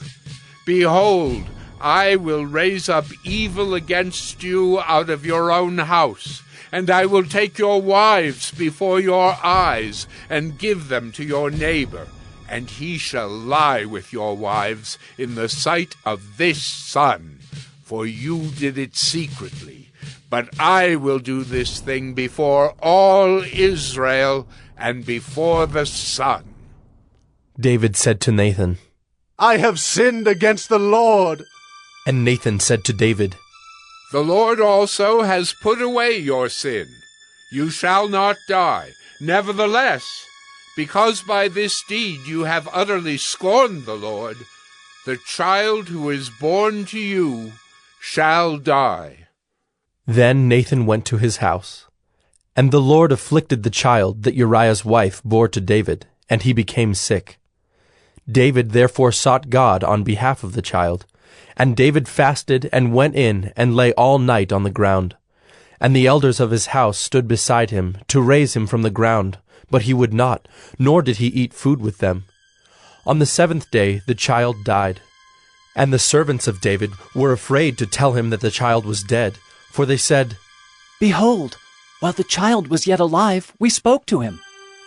Behold, I will raise up evil against you out of your own house, and I will take your wives before your eyes, and give them to your neighbor, and he shall lie with your wives in the sight of this sun, for you did it secretly. But I will do this thing before all Israel and before the sun. David said to Nathan, I have sinned against the Lord. And Nathan said to David, The Lord also has put away your sin. You shall not die. Nevertheless, because by this deed you have utterly scorned the Lord, the child who is born to you shall die. Then Nathan went to his house. And the Lord afflicted the child that Uriah's wife bore to David, and he became sick. David therefore sought God on behalf of the child. And David fasted and went in and lay all night on the ground. And the elders of his house stood beside him to raise him from the ground, but he would not, nor did he eat food with them. On the 7th day the child died. And the servants of David were afraid to tell him that the child was dead, for they said, Behold, while the child was yet alive, we spoke to him,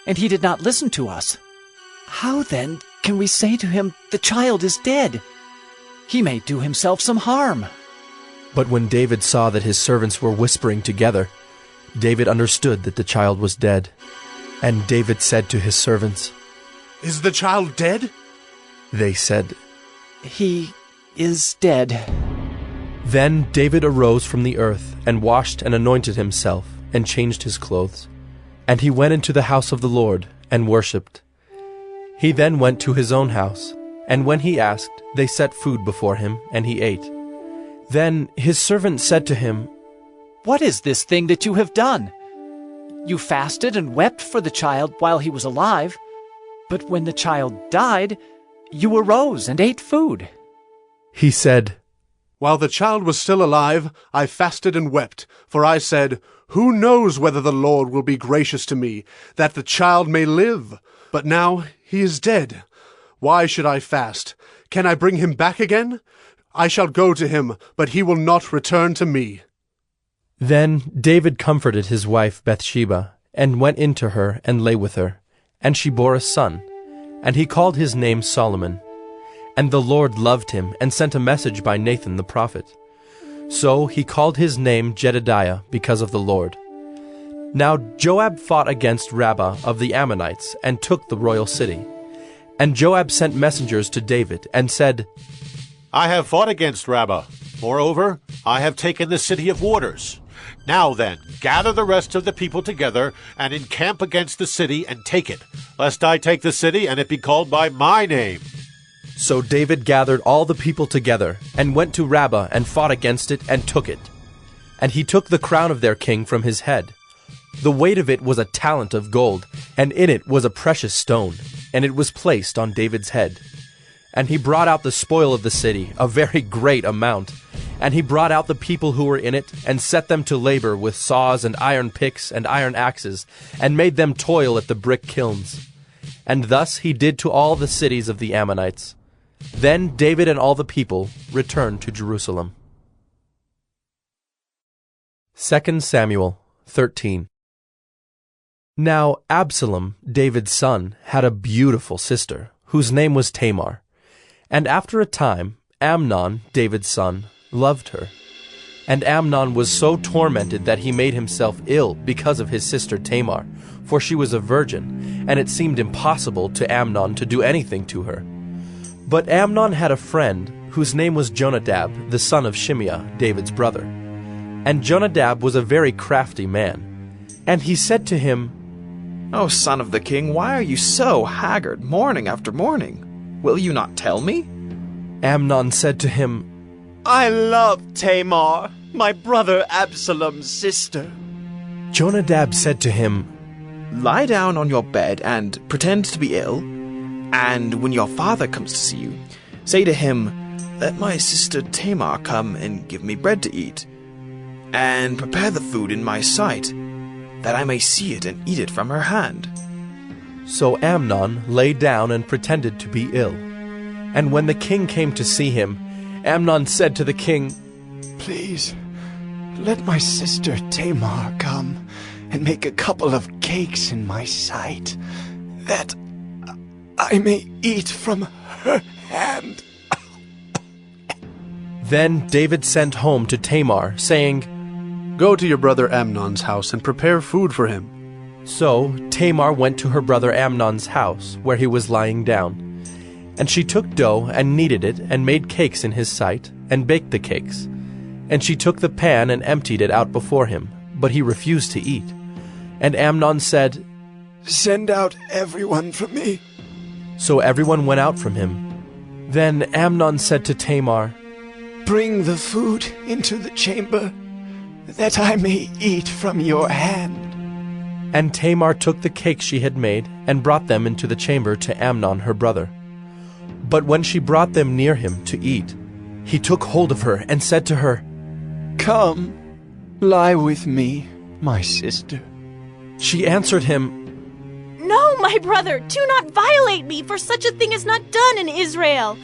and he did not listen to us. How then can we say to him, The child is dead? He may do himself some harm. But when David saw that his servants were whispering together, David understood that the child was dead. And David said to his servants, Is the child dead? They said, He is dead. Then David arose from the earth, and washed and anointed himself, and changed his clothes. And he went into the house of the Lord, and worshipped. He then went to his own house, and when he asked, they set food before him, and he ate. Then his servant said to him, What is this thing that you have done? You fasted and wept for the child while he was alive, but when the child died, you arose and ate food. He said, While the child was still alive, I fasted and wept, for I said, Who knows whether the Lord will be gracious to me, that the child may live? But now he is dead. Why should I fast? Can I bring him back again? I shall go to him, but he will not return to me. Then David comforted his wife Bathsheba, and went in to her and lay with her. And she bore a son, and he called his name Solomon. And the Lord loved him, and sent a message by Nathan the prophet. So he called his name Jedidiah, because of the Lord. Now Joab fought against Rabbah of the Ammonites, and took the royal city. And Joab sent messengers to David, and said, I have fought against Rabbah. Moreover, I have taken the city of waters. Now then, gather the rest of the people together, and encamp against the city, and take it, lest I take the city, and it be called by my name. So David gathered all the people together, and went to Rabbah, and fought against it, and took it. And he took the crown of their king from his head. The weight of it was a talent of gold, and in it was a precious stone, and it was placed on David's head. And he brought out the spoil of the city, a very great amount. And he brought out the people who were in it, and set them to labor with saws and iron picks and iron axes, and made them toil at the brick kilns. And thus he did to all the cities of the Ammonites. Then David and all the people returned to Jerusalem. 2 Samuel 13. Now Absalom, David's son, had a beautiful sister, whose name was Tamar. And after a time, Amnon, David's son, loved her. And Amnon was so tormented that he made himself ill because of his sister Tamar, for she was a virgin, and it seemed impossible to Amnon to do anything to her. But Amnon had a friend, whose name was Jonadab, the son of Shimeah, David's brother. And Jonadab was a very crafty man. And he said to him, O son of the king, why are you so haggard morning after morning? Will you not tell me? Amnon said to him, I love Tamar, my brother Absalom's sister. Jonadab said to him, Lie down on your bed and pretend to be ill, and when your father comes to see you, say to him, Let my sister Tamar come and give me bread to eat, and prepare the food in my sight, that I may see it and eat it from her hand. So Amnon lay down and pretended to be ill. And when the king came to see him, Amnon said to the king, Please, let my sister Tamar come and make a couple of cakes in my sight, that I may eat from her hand. Then David sent home to Tamar, saying, Go to your brother Amnon's house and prepare food for him. So Tamar went to her brother Amnon's house, where he was lying down. And she took dough and kneaded it, and made cakes in his sight, and baked the cakes. And she took the pan and emptied it out before him, but he refused to eat. And Amnon said, Send out everyone from me. So everyone went out from him. Then Amnon said to Tamar, Bring the food into the chamber, that I may eat from your hand. And Tamar took the cakes she had made, and brought them into the chamber to Amnon her brother. But when she brought them near him to eat, he took hold of her, and said to her, Come, lie with me, my sister. She answered him, No, my brother, do not violate me, for such a thing is not done in Israel.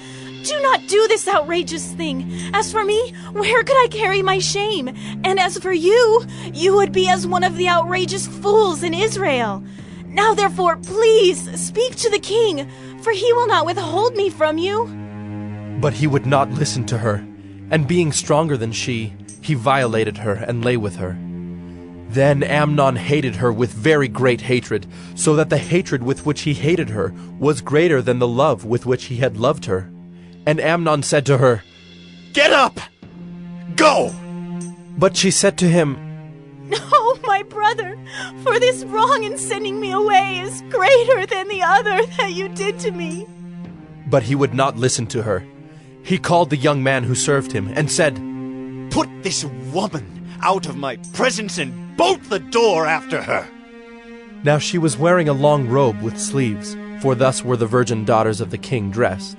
Do not do this outrageous thing. As for me, where could I carry my shame? And as for you, you would be as one of the outrageous fools in Israel. Now therefore, please speak to the king, for he will not withhold me from you. But he would not listen to her, and being stronger than she, he violated her and lay with her. Then Amnon hated her with very great hatred, so that the hatred with which he hated her was greater than the love with which he had loved her. And Amnon said to her, Get up! Go! But she said to him, No, my brother, for this wrong in sending me away is greater than the other that you did to me. But he would not listen to her. He called the young man who served him, and said, Put this woman out of my presence and bolt the door after her. Now she was wearing a long robe with sleeves, for thus were the virgin daughters of the king dressed.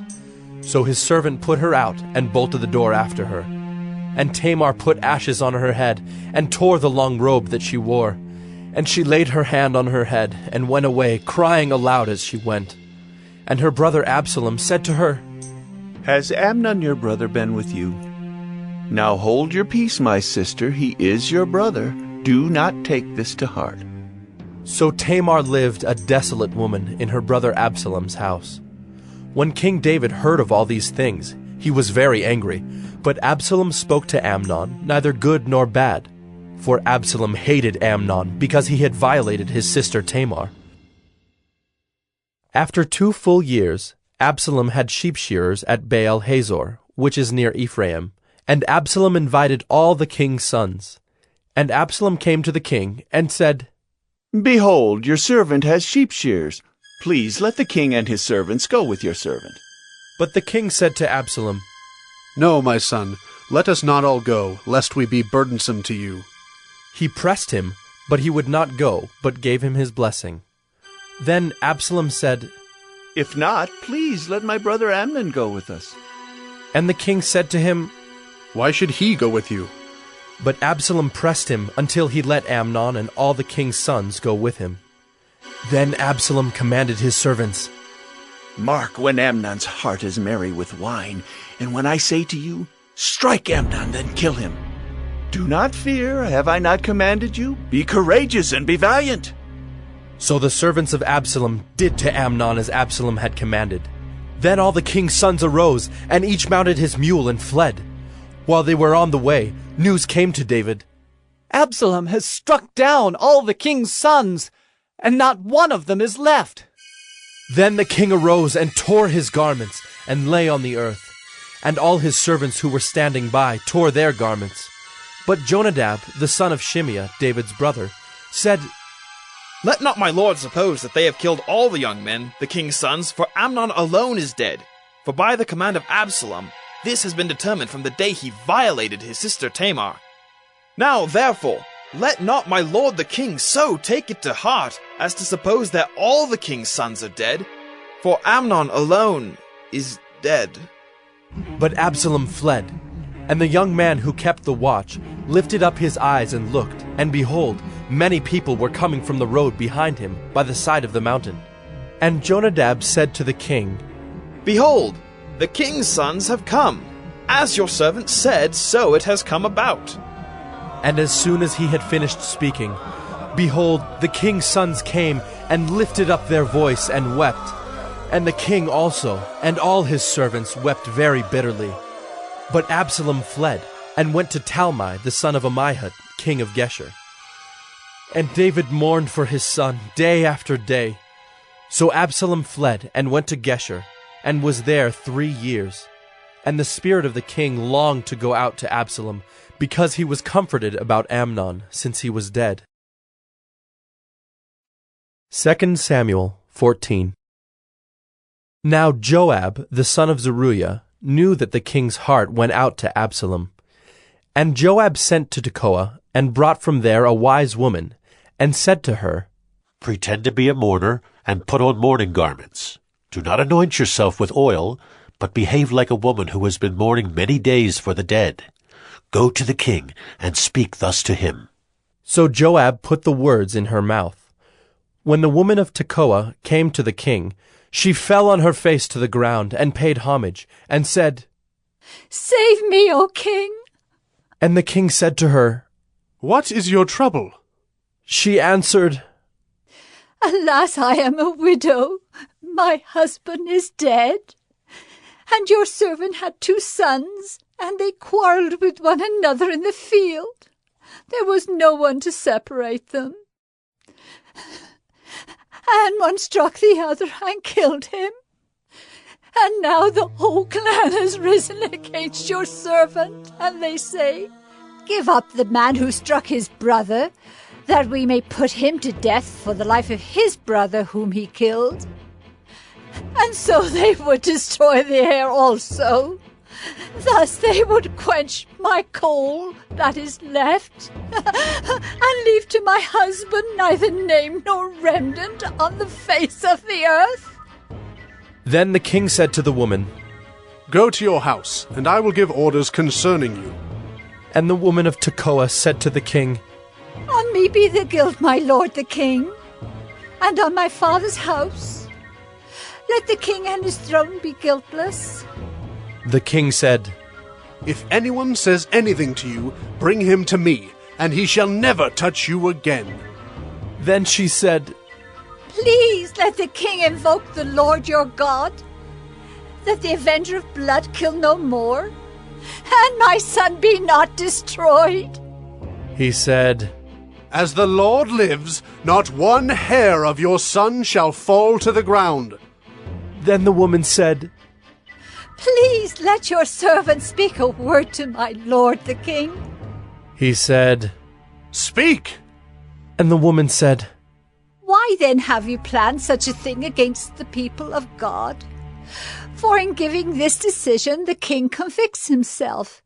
So his servant put her out and bolted the door after her. And Tamar put ashes on her head, and tore the long robe that she wore. And she laid her hand on her head, and went away, crying aloud as she went. And her brother Absalom said to her, Has Amnon your brother been with you? Now hold your peace, my sister, he is your brother. Do not take this to heart. So Tamar lived a desolate woman in her brother Absalom's house. When King David heard of all these things, he was very angry. But Absalom spoke to Amnon, neither good nor bad. For Absalom hated Amnon, because he had violated his sister Tamar. After 2 full years, Absalom had sheep shearers at Baal Hazor, which is near Ephraim. And Absalom invited all the king's sons. And Absalom came to the king, and said, Behold, your servant has sheep shears. Please let the king and his servants go with your servant. But the king said to Absalom, No, my son, let us not all go, lest we be burdensome to you. He pressed him, but he would not go, but gave him his blessing. Then Absalom said, If not, please let my brother Amnon go with us. And the king said to him, Why should he go with you? But Absalom pressed him until he let Amnon and all the king's sons go with him. Then Absalom commanded his servants, Mark when Amnon's heart is merry with wine, and when I say to you, Strike Amnon, then kill him. Do not fear, have I not commanded you? Be courageous and be valiant. So the servants of Absalom did to Amnon as Absalom had commanded. Then all the king's sons arose, and each mounted his mule and fled. While they were on the way, news came to David. Absalom has struck down all the king's sons, and not one of them is left. Then the king arose and tore his garments, and lay on the earth. And all his servants who were standing by tore their garments. But Jonadab, the son of Shimeah, David's brother, said, Let not my lord suppose that they have killed all the young men, the king's sons, for Amnon alone is dead. For by the command of Absalom, this has been determined from the day he violated his sister Tamar. Now, therefore, let not my lord the king so take it to heart as to suppose that all the king's sons are dead, for Amnon alone is dead. But Absalom fled, and the young man who kept the watch lifted up his eyes and looked, and behold, many people were coming from the road behind him by the side of the mountain. And Jonadab said to the king, Behold, the king's sons have come. As your servant said, so it has come about. And as soon as he had finished speaking, behold, the king's sons came and lifted up their voice and wept. And the king also, and all his servants, wept very bitterly. But Absalom fled, and went to Talmai, the son of Ammihud, king of Geshur. And David mourned for his son day after day. So Absalom fled, and went to Geshur, and was there 3 years. And the spirit of the king longed to go out to Absalom, because he was comforted about Amnon, since he was dead. 2 Samuel 14. Now Joab, the son of Zeruiah, knew that the king's heart went out to Absalom. And Joab sent to Tekoa, and brought from there a wise woman, and said to her, Pretend to be a mourner, and put on mourning garments. Do not anoint yourself with oil, but behave like a woman who has been mourning many days for the dead. Go to the king, and speak thus to him. So Joab put the words in her mouth. When the woman of Tekoa came to the king, she fell on her face to the ground, and paid homage, and said, Save me, O king! And the king said to her, What is your trouble? She answered, Alas, I am a widow. My husband is dead. And your servant had 2 sons, and they quarreled with one another in the field. There was no one to separate them. And one struck the other and killed him. And now the whole clan has risen against your servant, and they say, Give up the man who struck his brother, that we may put him to death for the life of his brother whom he killed. And so they would destroy the heir also. Thus they would quench my coal that is left, and leave to my husband neither name nor remnant on the face of the earth. Then the king said to the woman, Go to your house, and I will give orders concerning you. And the woman of Tekoa said to the king, On me be the guilt, my lord the king, and on my father's house. Let the king and his throne be guiltless. The king said, If anyone says anything to you, bring him to me, and he shall never touch you again. Then she said, Please let the king invoke the Lord your God, that the avenger of blood kill no more, and my son be not destroyed. He said, As the Lord lives, not one hair of your son shall fall to the ground. Then the woman said, Please let your servant speak a word to my lord the king. He said, Speak. And the woman said, Why then have you planned such a thing against the people of God? For in giving this decision the king convicts himself,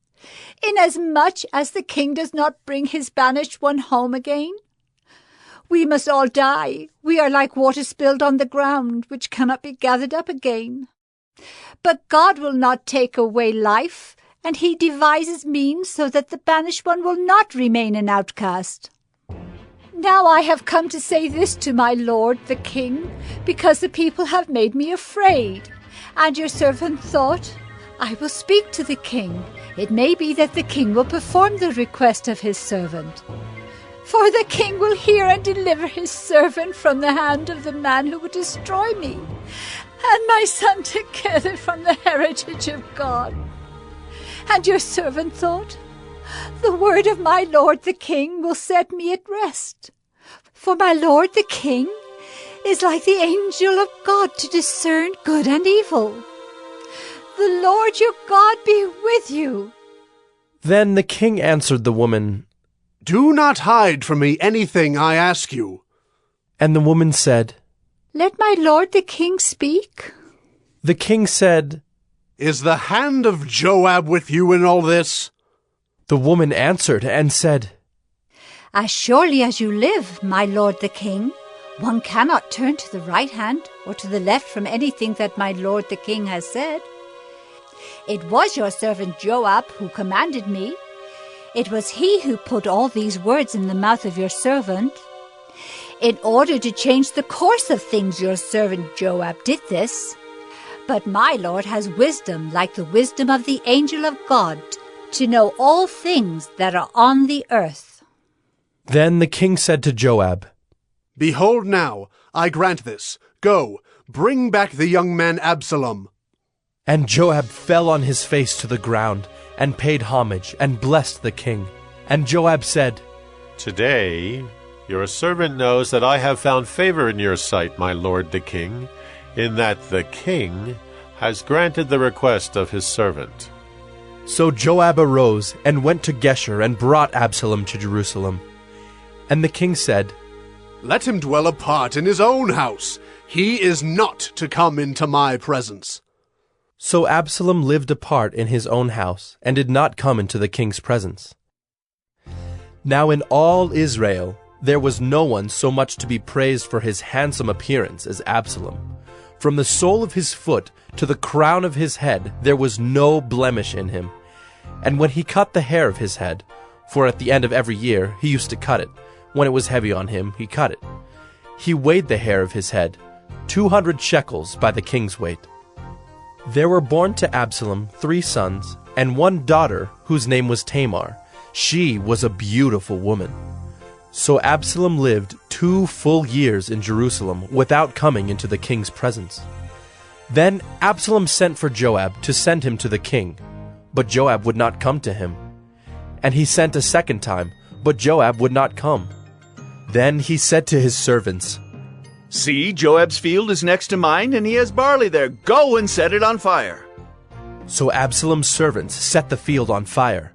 inasmuch as the king does not bring his banished one home again. We must all die. We are like water spilled on the ground, which cannot be gathered up again. But God will not take away life, and he devises means so that the banished one will not remain an outcast. Now I have come to say this to my lord the king, because the people have made me afraid. And your servant thought, I will speak to the king. It may be that the king will perform the request of his servant. For the king will hear and deliver his servant from the hand of the man who would destroy me, and my son together from the heritage of God. And your servant thought, the word of my lord the king will set me at rest. For my lord the king is like the angel of God to discern good and evil. The Lord your God be with you. Then the king answered the woman, Do not hide from me anything I ask you. And the woman said, Let my lord the king speak. The king said, Is the hand of Joab with you in all this? The woman answered and said, As surely as you live, my lord the king, one cannot turn to the right hand or to the left from anything that my lord the king has said. It was your servant Joab who commanded me. It was he who put all these words in the mouth of your servant. In order to change the course of things, your servant Joab did this. But my lord has wisdom like the wisdom of the angel of God, to know all things that are on the earth. Then the king said to Joab, Behold now, I grant this. Go, bring back the young man Absalom. And Joab fell on his face to the ground, and paid homage, and blessed the king. And Joab said, Today your servant knows that I have found favor in your sight, my lord the king, in that the king has granted the request of his servant. So Joab arose, and went to Geshur, and brought Absalom to Jerusalem. And the king said, Let him dwell apart in his own house. He is not to come into my presence. So Absalom lived apart in his own house, and did not come into the king's presence. Now in all Israel there was no one so much to be praised for his handsome appearance as Absalom. From the sole of his foot to the crown of his head there was no blemish in him. And when he cut the hair of his head, for at the end of every year he used to cut it, when it was heavy on him he cut it, he weighed the hair of his head, 200 shekels by the king's weight. There were born to Absalom 3 sons, and 1 daughter, whose name was Tamar. She was a beautiful woman. So Absalom lived 2 full years in Jerusalem without coming into the king's presence. Then Absalom sent for Joab to send him to the king, but Joab would not come to him. And he sent a second time, but Joab would not come. Then he said to his servants, See, Joab's field is next to mine, and he has barley there. Go and set it on fire. So Absalom's servants set the field on fire.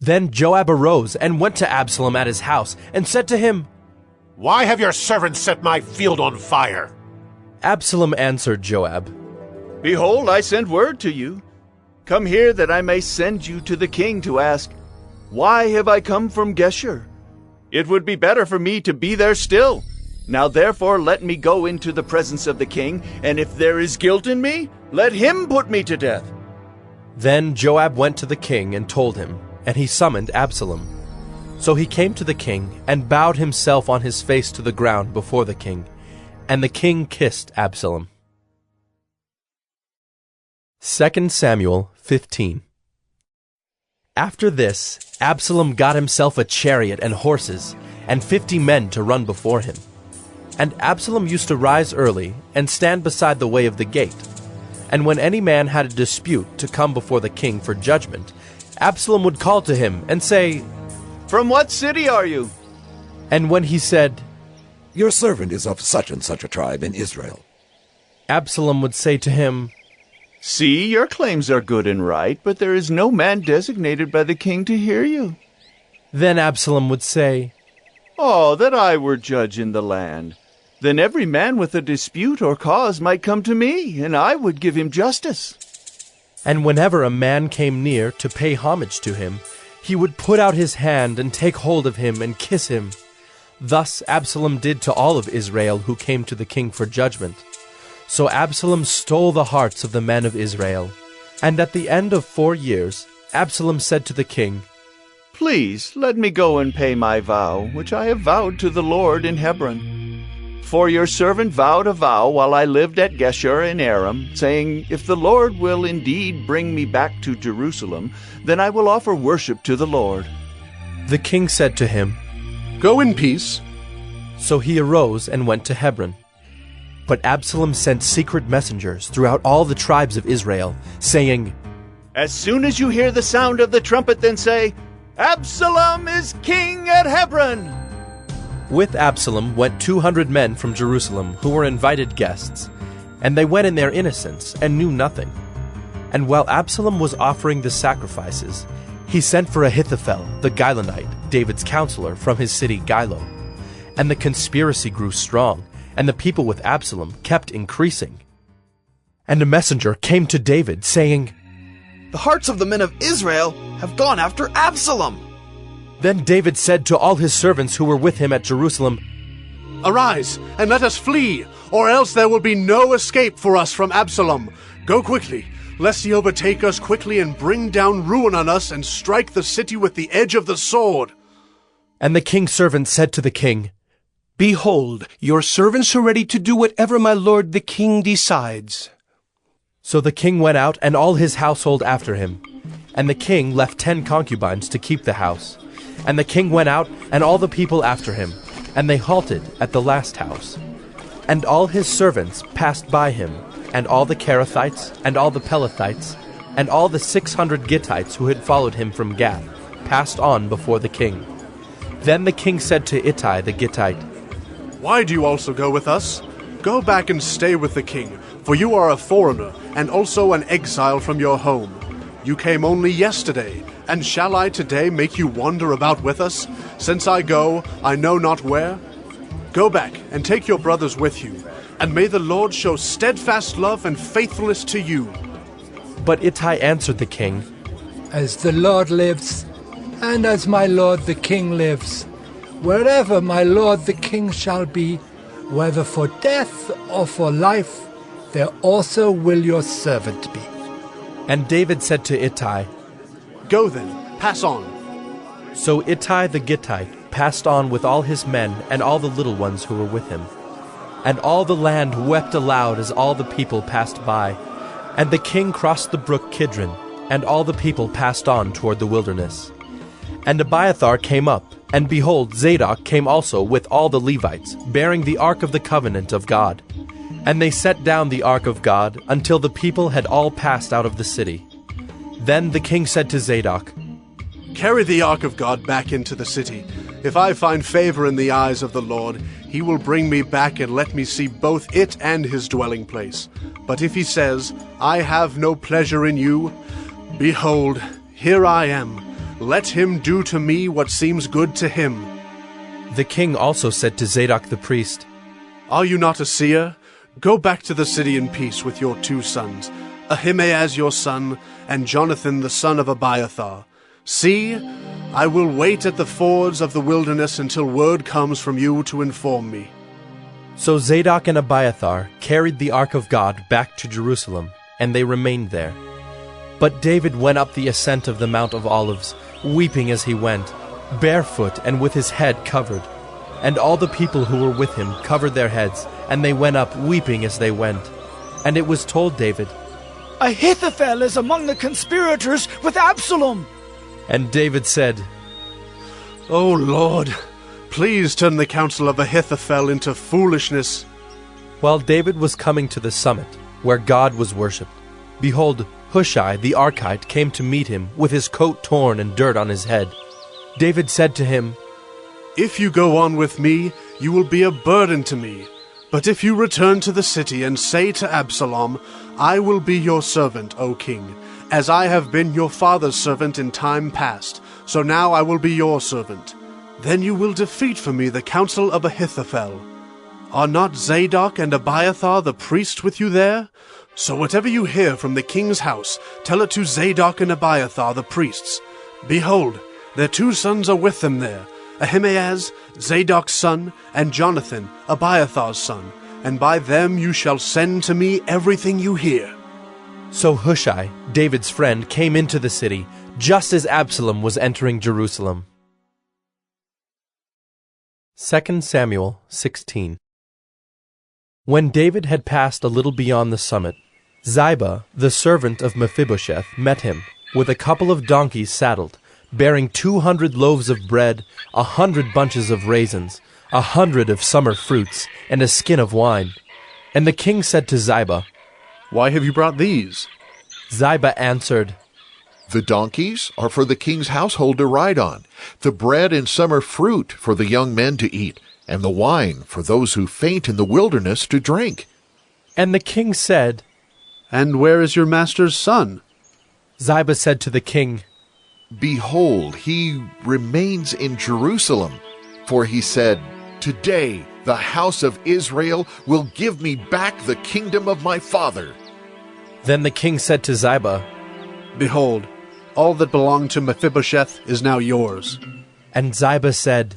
Then Joab arose and went to Absalom at his house, and said to him, Why have your servants set my field on fire? Absalom answered Joab, Behold, I send word to you. Come here that I may send you to the king to ask, Why have I come from Geshur? It would be better for me to be there still. Now therefore let me go into the presence of the king, and if there is guilt in me, let him put me to death. Then Joab went to the king and told him, and he summoned Absalom. So he came to the king, and bowed himself on his face to the ground before the king, and the king kissed Absalom. 2 Samuel 15. After this, Absalom got himself a chariot and horses, and 50 men to run before him. And Absalom used to rise early, and stand beside the way of the gate. And when any man had a dispute to come before the king for judgment, Absalom would call to him, and say, "From what city are you?" And when he said, "Your servant is of such and such a tribe in Israel," Absalom would say to him, "See, your claims are good and right, but there is no man designated by the king to hear you." Then Absalom would say, "Oh, that I were judge in the land! Then every man with a dispute or cause might come to me, and I would give him justice." And whenever a man came near to pay homage to him, he would put out his hand and take hold of him and kiss him. Thus Absalom did to all of Israel who came to the king for judgment. So Absalom stole the hearts of the men of Israel. And at the end of 4 years, Absalom said to the king, "Please let me go and pay my vow, which I have vowed to the Lord in Hebron. For your servant vowed a vow while I lived at Geshur in Aram, saying, 'If the Lord will indeed bring me back to Jerusalem, then I will offer worship to the Lord.'" The king said to him, "Go in peace." So he arose and went to Hebron. But Absalom sent secret messengers throughout all the tribes of Israel, saying, "As soon as you hear the sound of the trumpet, then say, 'Absalom is king at Hebron.'" With Absalom went 200 men from Jerusalem who were invited guests, and they went in their innocence and knew nothing. And while Absalom was offering the sacrifices, he sent for Ahithophel the Gilonite, David's counselor, from his city Gilo. And the conspiracy grew strong, and the people with Absalom kept increasing. And a messenger came to David, saying, "The hearts of the men of Israel have gone after Absalom." Then David said to all his servants who were with him at Jerusalem, "Arise, and let us flee, or else there will be no escape for us from Absalom. Go quickly, lest he overtake us quickly and bring down ruin on us and strike the city with the edge of the sword." And the king's servant said to the king, "Behold, your servants are ready to do whatever my lord the king decides." So the king went out, and all his household after him. And the king left 10 concubines to keep the house. And the king went out, and all the people after him, and they halted at the last house. And all his servants passed by him, and all the Kerethites, and all the Pelethites, and all the 600 Gittites who had followed him from Gath, passed on before the king. Then the king said to Ittai the Gittite, "Why do you also go with us? Go back and stay with the king, for you are a foreigner, and also an exile from your home. You came only yesterday, and shall I today make you wander about with us? Since I go, I know not where. Go back and take your brothers with you, and may the Lord show steadfast love and faithfulness to you." But Ittai answered the king, "As the Lord lives, and as my lord the king lives, wherever my lord the king shall be, whether for death or for life, there also will your servant be." And David said to Ittai, "Go then, pass on." So Ittai the Gittite passed on with all his men and all the little ones who were with him. And all the land wept aloud as all the people passed by. And the king crossed the brook Kidron, and all the people passed on toward the wilderness. And Abiathar came up, and behold, Zadok came also with all the Levites, bearing the ark of the covenant of God. And they set down the ark of God until the people had all passed out of the city. Then the king said to Zadok, "Carry the ark of God back into the city. If I find favor in the eyes of the Lord, he will bring me back and let me see both it and his dwelling place. But if he says, 'I have no pleasure in you,' behold, here I am. Let him do to me what seems good to him." The king also said to Zadok the priest, "Are you not a seer? Go back to the city in peace with your 2 sons, Ahimaaz your son, and Jonathan the son of Abiathar. See, I will wait at the fords of the wilderness until word comes from you to inform me." So Zadok and Abiathar carried the ark of God back to Jerusalem, and they remained there. But David went up the ascent of the Mount of Olives, weeping as he went, barefoot and with his head covered. And all the people who were with him covered their heads, and they went up weeping as they went. And it was told David, Ahithophel is among the conspirators with Absalom. And David said, O Lord, please turn the counsel of Ahithophel into foolishness. While David was coming to the summit, where God was worshipped, behold, Hushai the Archite came to meet him, with his coat torn and dirt on his head. David said to him, If you go on with me, you will be a burden to me. But if you return to the city and say to Absalom, I will be your servant, O king, as I have been your father's servant in time past, so now I will be your servant. Then you will defeat for me the counsel of Ahithophel. Are not Zadok and Abiathar the priests with you there? So whatever you hear from the king's house, tell it to Zadok and Abiathar the priests. Behold, their 2 sons are with them there, Ahimaaz, Zadok's son, and Jonathan, Abiathar's son, and by them you shall send to me everything you hear. So Hushai, David's friend, came into the city, just as Absalom was entering Jerusalem. 2 Samuel 16. When David had passed a little beyond the summit, Ziba, the servant of Mephibosheth, met him, with a couple of donkeys saddled, bearing 200 loaves of bread, 100 bunches of raisins, 100 of summer fruits, and a skin of wine. And the king said to Ziba, Why have you brought these? Ziba answered, The donkeys are for the king's household to ride on, the bread and summer fruit for the young men to eat, and the wine for those who faint in the wilderness to drink. And the king said, And where is your master's son? Ziba said to the king, Behold, he remains in Jerusalem. For he said, Today the house of Israel will give me back the kingdom of my father. Then the king said to Ziba, Behold, all that belonged to Mephibosheth is now yours. And Ziba said,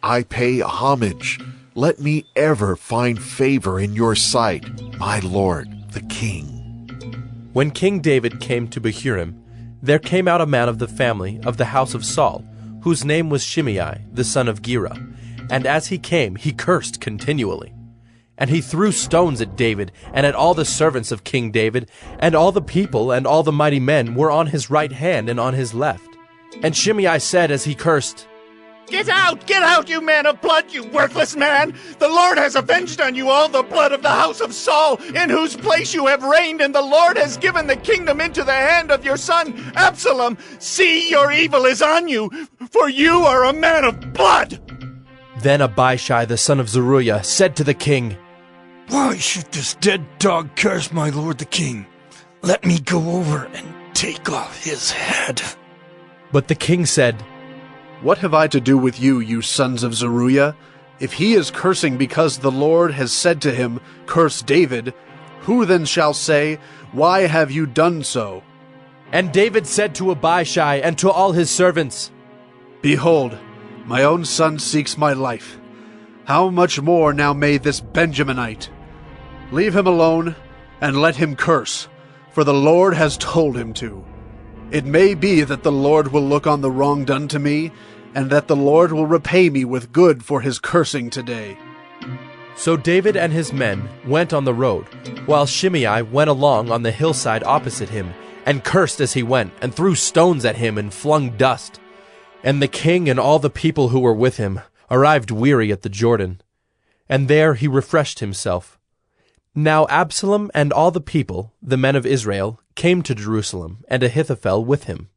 I pay homage. Let me ever find favor in your sight, my lord, the king. When King David came to Bahurim, there came out a man of the family of the house of Saul, whose name was Shimei, the son of Gera. And as he came, he cursed continually. And he threw stones at David, and at all the servants of King David, and all the people and all the mighty men were on his right hand and on his left. And Shimei said as he cursed, Get out, you man of blood, you worthless man! The Lord has avenged on you all the blood of the house of Saul, in whose place you have reigned, and the Lord has given the kingdom into the hand of your son Absalom. See, your evil is on you, for you are a man of blood! Then Abishai the son of Zeruiah said to the king, Why should this dead dog curse my lord the king? Let me go over and take off his head. But the king said, What have I to do with you, you sons of Zeruiah? If he is cursing because the Lord has said to him, Curse David, who then shall say, Why have you done so? And David said to Abishai and to all his servants, Behold, my own son seeks my life. How much more now may this Benjaminite? Leave him alone, and let him curse, for the Lord has told him to. It may be that the Lord will look on the wrong done to me, and that the Lord will repay me with good for his cursing today. So David and his men went on the road, while Shimei went along on the hillside opposite him, and cursed as he went, and threw stones at him and flung dust. And the king and all the people who were with him arrived weary at the Jordan, and there he refreshed himself. Now Absalom and all the people, the men of Israel, came to Jerusalem, and Ahithophel with him.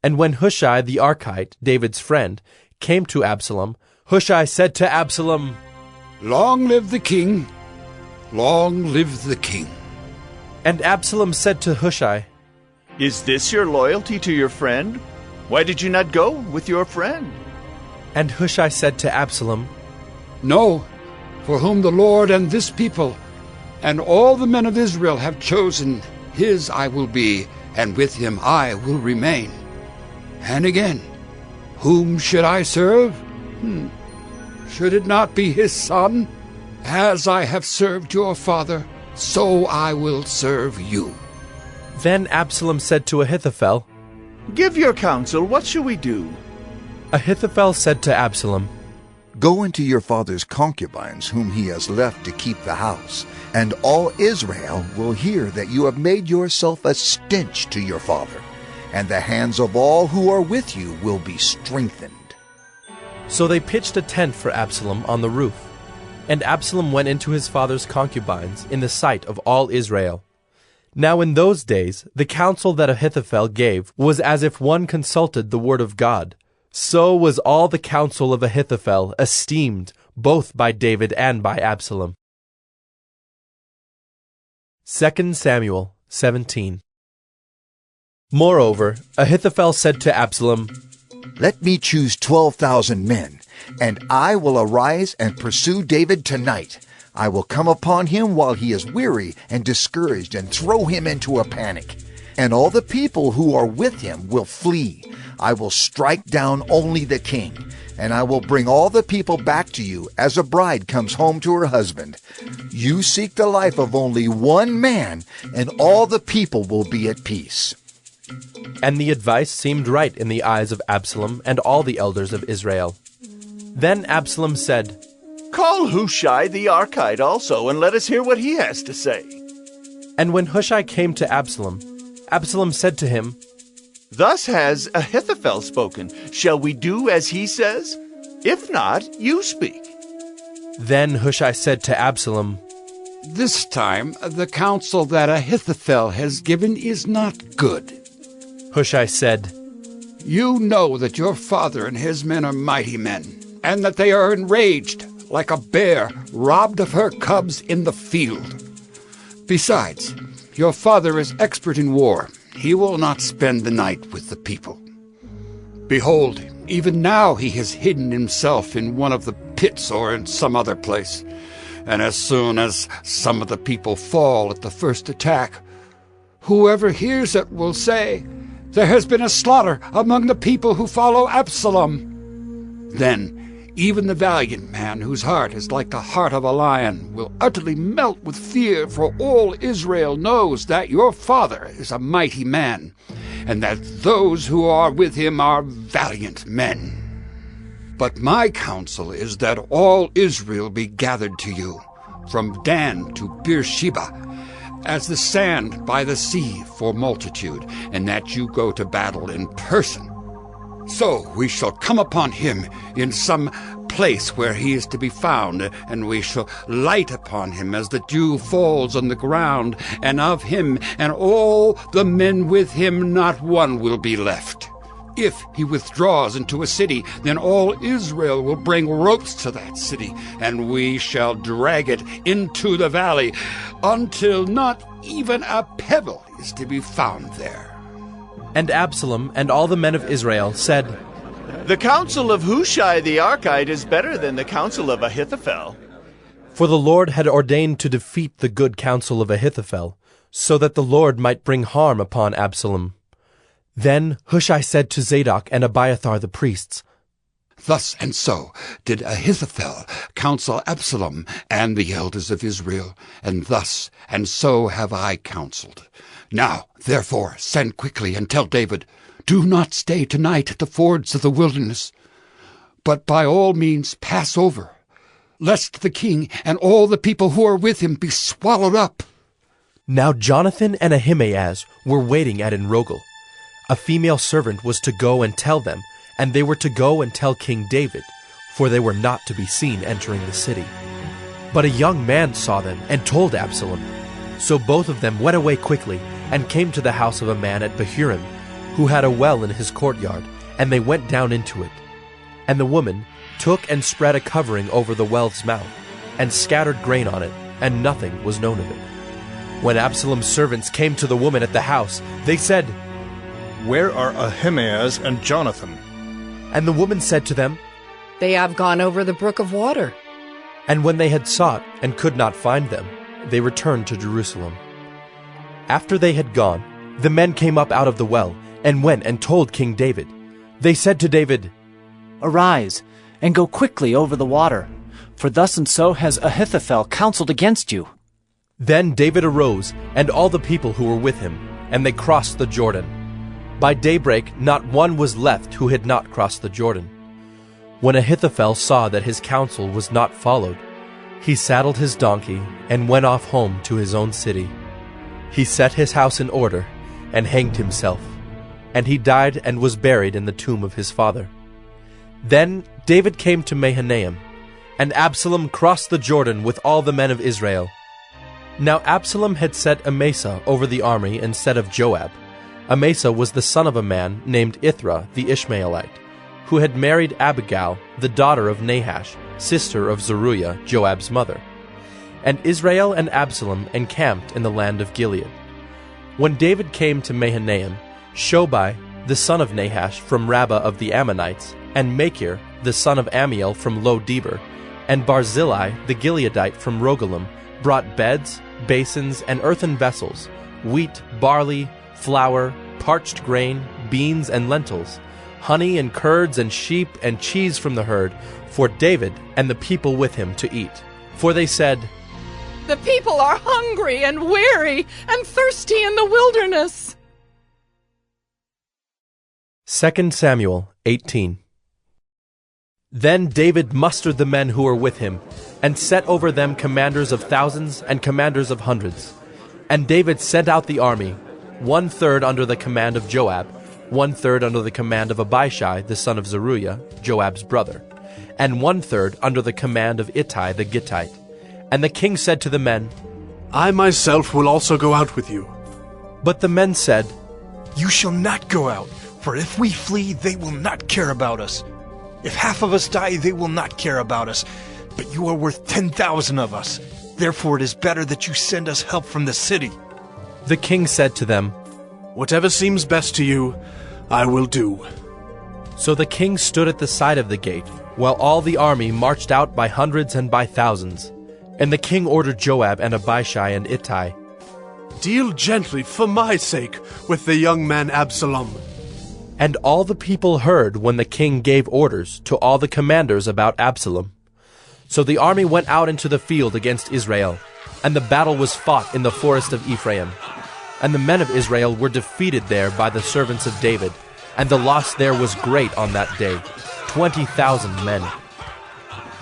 And when Hushai the Archite, David's friend, came to Absalom, Hushai said to Absalom, Long live the king! Long live the king! And Absalom said to Hushai, Is this your loyalty to your friend? Why did you not go with your friend? And Hushai said to Absalom, No, for whom the Lord and this people and all the men of Israel have chosen, his I will be, and with him I will remain. And again, whom should I serve? Should it not be his son? As I have served your father, so I will serve you. Then Absalom said to Ahithophel, Give your counsel. What shall we do? Ahithophel said to Absalom, Go into your father's concubines, whom he has left to keep the house, and all Israel will hear that you have made yourself a stench to your father, and the hands of all who are with you will be strengthened. So they pitched a tent for Absalom on the roof. And Absalom went into his father's concubines in the sight of all Israel. Now in those days the counsel that Ahithophel gave was as if one consulted the word of God. So was all the counsel of Ahithophel esteemed, both by David and by Absalom. 2 Samuel 17. Moreover, Ahithophel said to Absalom, Let me choose 12,000 men, and I will arise and pursue David tonight. I will come upon him while he is weary and discouraged and throw him into a panic. And all the people who are with him will flee. I will strike down only the king, and I will bring all the people back to you as a bride comes home to her husband. You seek the life of only one man, and all the people will be at peace. And the advice seemed right in the eyes of Absalom and all the elders of Israel. Then Absalom said, Call Hushai the Archite also, and let us hear what he has to say. And when Hushai came to Absalom, Absalom said to him, Thus has Ahithophel spoken. Shall we do as he says? If not, you speak. Then Hushai said to Absalom, This time the counsel that Ahithophel has given is not good. Hushai said, You know that your father and his men are mighty men, and that they are enraged, like a bear robbed of her cubs in the field. Besides, your father is expert in war. He will not spend the night with the people. Behold, even now he has hidden himself in one of the pits or in some other place. And as soon as some of the people fall at the first attack, whoever hears it will say, There has been a slaughter among the people who follow Absalom. Then even the valiant man, whose heart is like the heart of a lion, will utterly melt with fear, for all Israel knows that your father is a mighty man, and that those who are with him are valiant men. But my counsel is that all Israel be gathered to you, from Dan to Beersheba, as the sand by the sea for multitude, and that you go to battle in person. So we shall come upon him in some place where he is to be found, and we shall light upon him as the dew falls on the ground, and of him and all the men with him not one will be left. If he withdraws into a city, then all Israel will bring ropes to that city, and we shall drag it into the valley, until not even a pebble is to be found there. And Absalom and all the men of Israel said, The counsel of Hushai the Archite is better than the counsel of Ahithophel. For the Lord had ordained to defeat the good counsel of Ahithophel, so that the Lord might bring harm upon Absalom. Then Hushai said to Zadok and Abiathar the priests, Thus and so did Ahithophel counsel Absalom and the elders of Israel, and thus and so have I counseled. Now, therefore, send quickly and tell David, Do not stay tonight at the fords of the wilderness, but by all means pass over, lest the king and all the people who are with him be swallowed up. Now Jonathan and Ahimaaz were waiting at Enrogel. A female servant was to go and tell them, and they were to go and tell King David, for they were not to be seen entering the city. But a young man saw them and told Absalom. So both of them went away quickly and came to the house of a man at Bahurim, who had a well in his courtyard, and they went down into it. And the woman took and spread a covering over the well's mouth, and scattered grain on it, and nothing was known of it. When Absalom's servants came to the woman at the house, they said, Where are Ahimaaz and Jonathan? And the woman said to them, They have gone over the brook of water. And when they had sought and could not find them, they returned to Jerusalem. After they had gone, the men came up out of the well, and went and told King David. They said to David, Arise, and go quickly over the water, for thus and so has Ahithophel counseled against you. Then David arose, and all the people who were with him, and they crossed the Jordan. By daybreak not one was left who had not crossed the Jordan. When Ahithophel saw that his counsel was not followed, he saddled his donkey and went off home to his own city. He set his house in order and hanged himself, and he died and was buried in the tomb of his father. Then David came to Mahanaim, and Absalom crossed the Jordan with all the men of Israel. Now Absalom had set Amasa over the army instead of Joab. Amasa was the son of a man named Ithra the Ishmaelite, who had married Abigail, the daughter of Nahash, sister of Zeruiah, Joab's mother. And Israel and Absalom encamped in the land of Gilead. When David came to Mahanaim, Shobai, the son of Nahash from Rabbah of the Ammonites, and Machir, the son of Ammiel from Lo-Debar, and Barzillai, the Gileadite from Rogelim, brought beds, basins, and earthen vessels, wheat, barley, flour, parched grain, beans, and lentils, honey and curds and sheep and cheese from the herd, for David and the people with him to eat. For they said, "The people are hungry and weary and thirsty in the wilderness." 2 Samuel 18. Then David mustered the men who were with him, and set over them commanders of thousands and commanders of hundreds. And David sent out the army, 1/3 under the command of Joab, 1/3 under the command of Abishai the son of Zeruiah, Joab's brother, and 1/3 under the command of Ittai the Gittite. And the king said to the men, "I myself will also go out with you." But the men said, "You shall not go out, for if we flee, they will not care about us. If half of us die, they will not care about us. But you are worth 10,000 of us. Therefore it is better that you send us help from the city." The king said to them, "Whatever seems best to you, I will do." So the king stood at the side of the gate, while all the army marched out by hundreds and by thousands. And the king ordered Joab and Abishai and Ittai, "Deal gently, for my sake, with the young man Absalom." And all the people heard when the king gave orders to all the commanders about Absalom. So the army went out into the field against Israel, and the battle was fought in the forest of Ephraim. And the men of Israel were defeated there by the servants of David, and the loss there was great on that day, 20,000 men.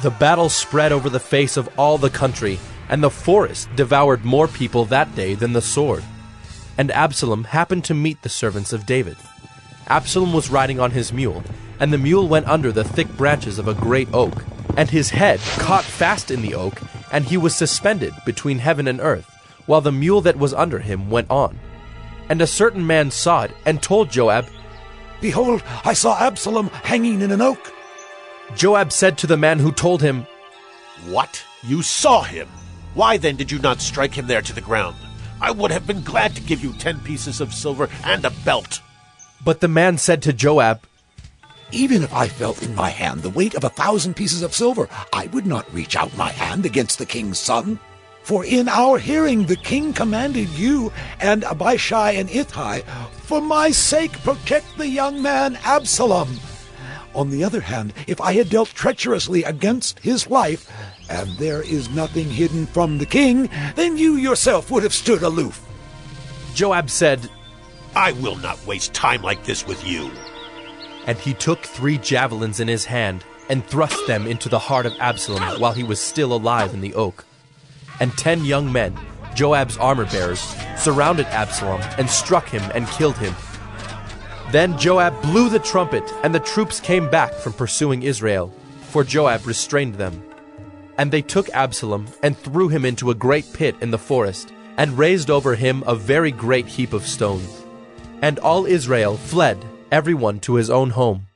The battle spread over the face of all the country, and the forest devoured more people that day than the sword. And Absalom happened to meet the servants of David. Absalom was riding on his mule, and the mule went under the thick branches of a great oak, and his head caught fast in the oak, and he was suspended between heaven and earth, while the mule that was under him went on. And a certain man saw it, and told Joab, "Behold, I saw Absalom hanging in an oak." Joab said to the man who told him, "What? You saw him? Why then did you not strike him there to the ground? I would have been glad to give you 10 pieces of silver and a belt." But the man said to Joab, "Even if I felt in my hand the weight of 1,000 pieces of silver, I would not reach out my hand against the king's son. For in our hearing the king commanded you and Abishai and Ittai, for my sake protect the young man Absalom. On the other hand, if I had dealt treacherously against his life, and there is nothing hidden from the king, then you yourself would have stood aloof." Joab said, "I will not waste time like this with you." And he took 3 javelins in his hand, and thrust them into the heart of Absalom while he was still alive in the oak. And 10 young men, Joab's armor-bearers, surrounded Absalom and struck him and killed him. Then Joab blew the trumpet, and the troops came back from pursuing Israel, for Joab restrained them. And they took Absalom and threw him into a great pit in the forest, and raised over him a very great heap of stones. And all Israel fled, everyone to his own home.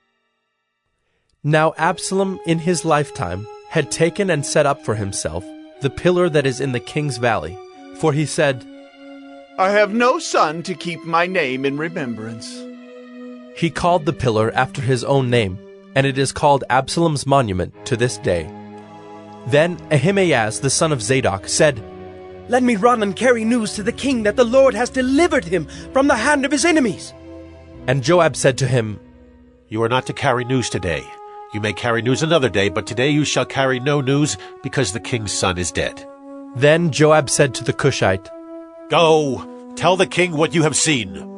Now Absalom in his lifetime had taken and set up for himself the pillar that is in the king's valley, for he said, "I have no son to keep my name in remembrance." He called the pillar after his own name, and it is called Absalom's monument to this day. Then Ahimaaz the son of Zadok said, "Let me run and carry news to the king that the Lord has delivered him from the hand of his enemies." And Joab said to him, "You are not to carry news today. You may carry news another day, but today you shall carry no news, because the king's son is dead." Then Joab said to the Cushite, "Go, tell the king what you have seen."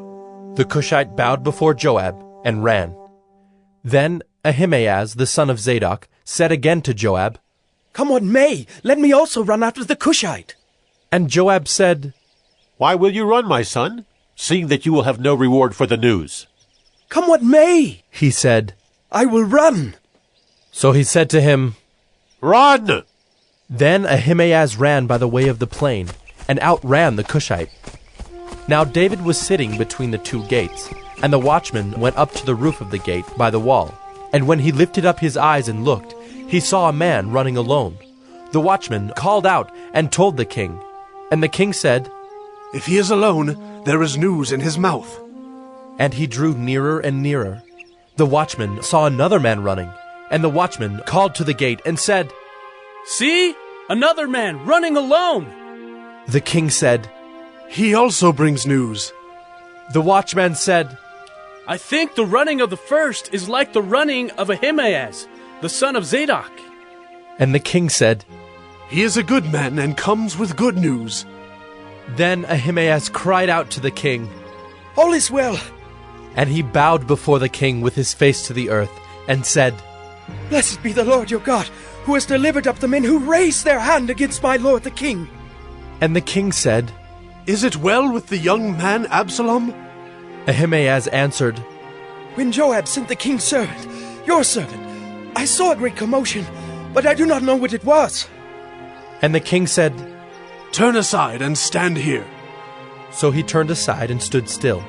The Cushite bowed before Joab and ran. Then Ahimaaz the son of Zadok said again to Joab, "Come what may, let me also run after the Cushite." And Joab said, "Why will you run, my son, seeing that you will have no reward for the news?" "Come what may," he said, "I will run." So he said to him, "Run!" Then Ahimaaz ran by the way of the plain, and outran the Cushite. Now David was sitting between the two gates, and the watchman went up to the roof of the gate by the wall. And when he lifted up his eyes and looked, he saw a man running alone. The watchman called out and told the king. And the king said, "If he is alone, there is news in his mouth." And he drew nearer and nearer. The watchman saw another man running, and the watchman called to the gate and said, "See, another man running alone." The king said, "He also brings news." The watchman said, "I think the running of the first is like the running of Ahimaaz, the son of Zadok." And the king said, "He is a good man and comes with good news." Then Ahimaaz cried out to the king, "All is well." And he bowed before the king with his face to the earth, and said, "Blessed be the Lord your God, who has delivered up the men who raised their hand against my lord the king." And the king said, "Is it well with the young man Absalom?" Ahimaaz answered, "When Joab sent the king's servant, your servant, I saw a great commotion, but I do not know what it was." And the king said, "Turn aside and stand here." So he turned aside and stood still.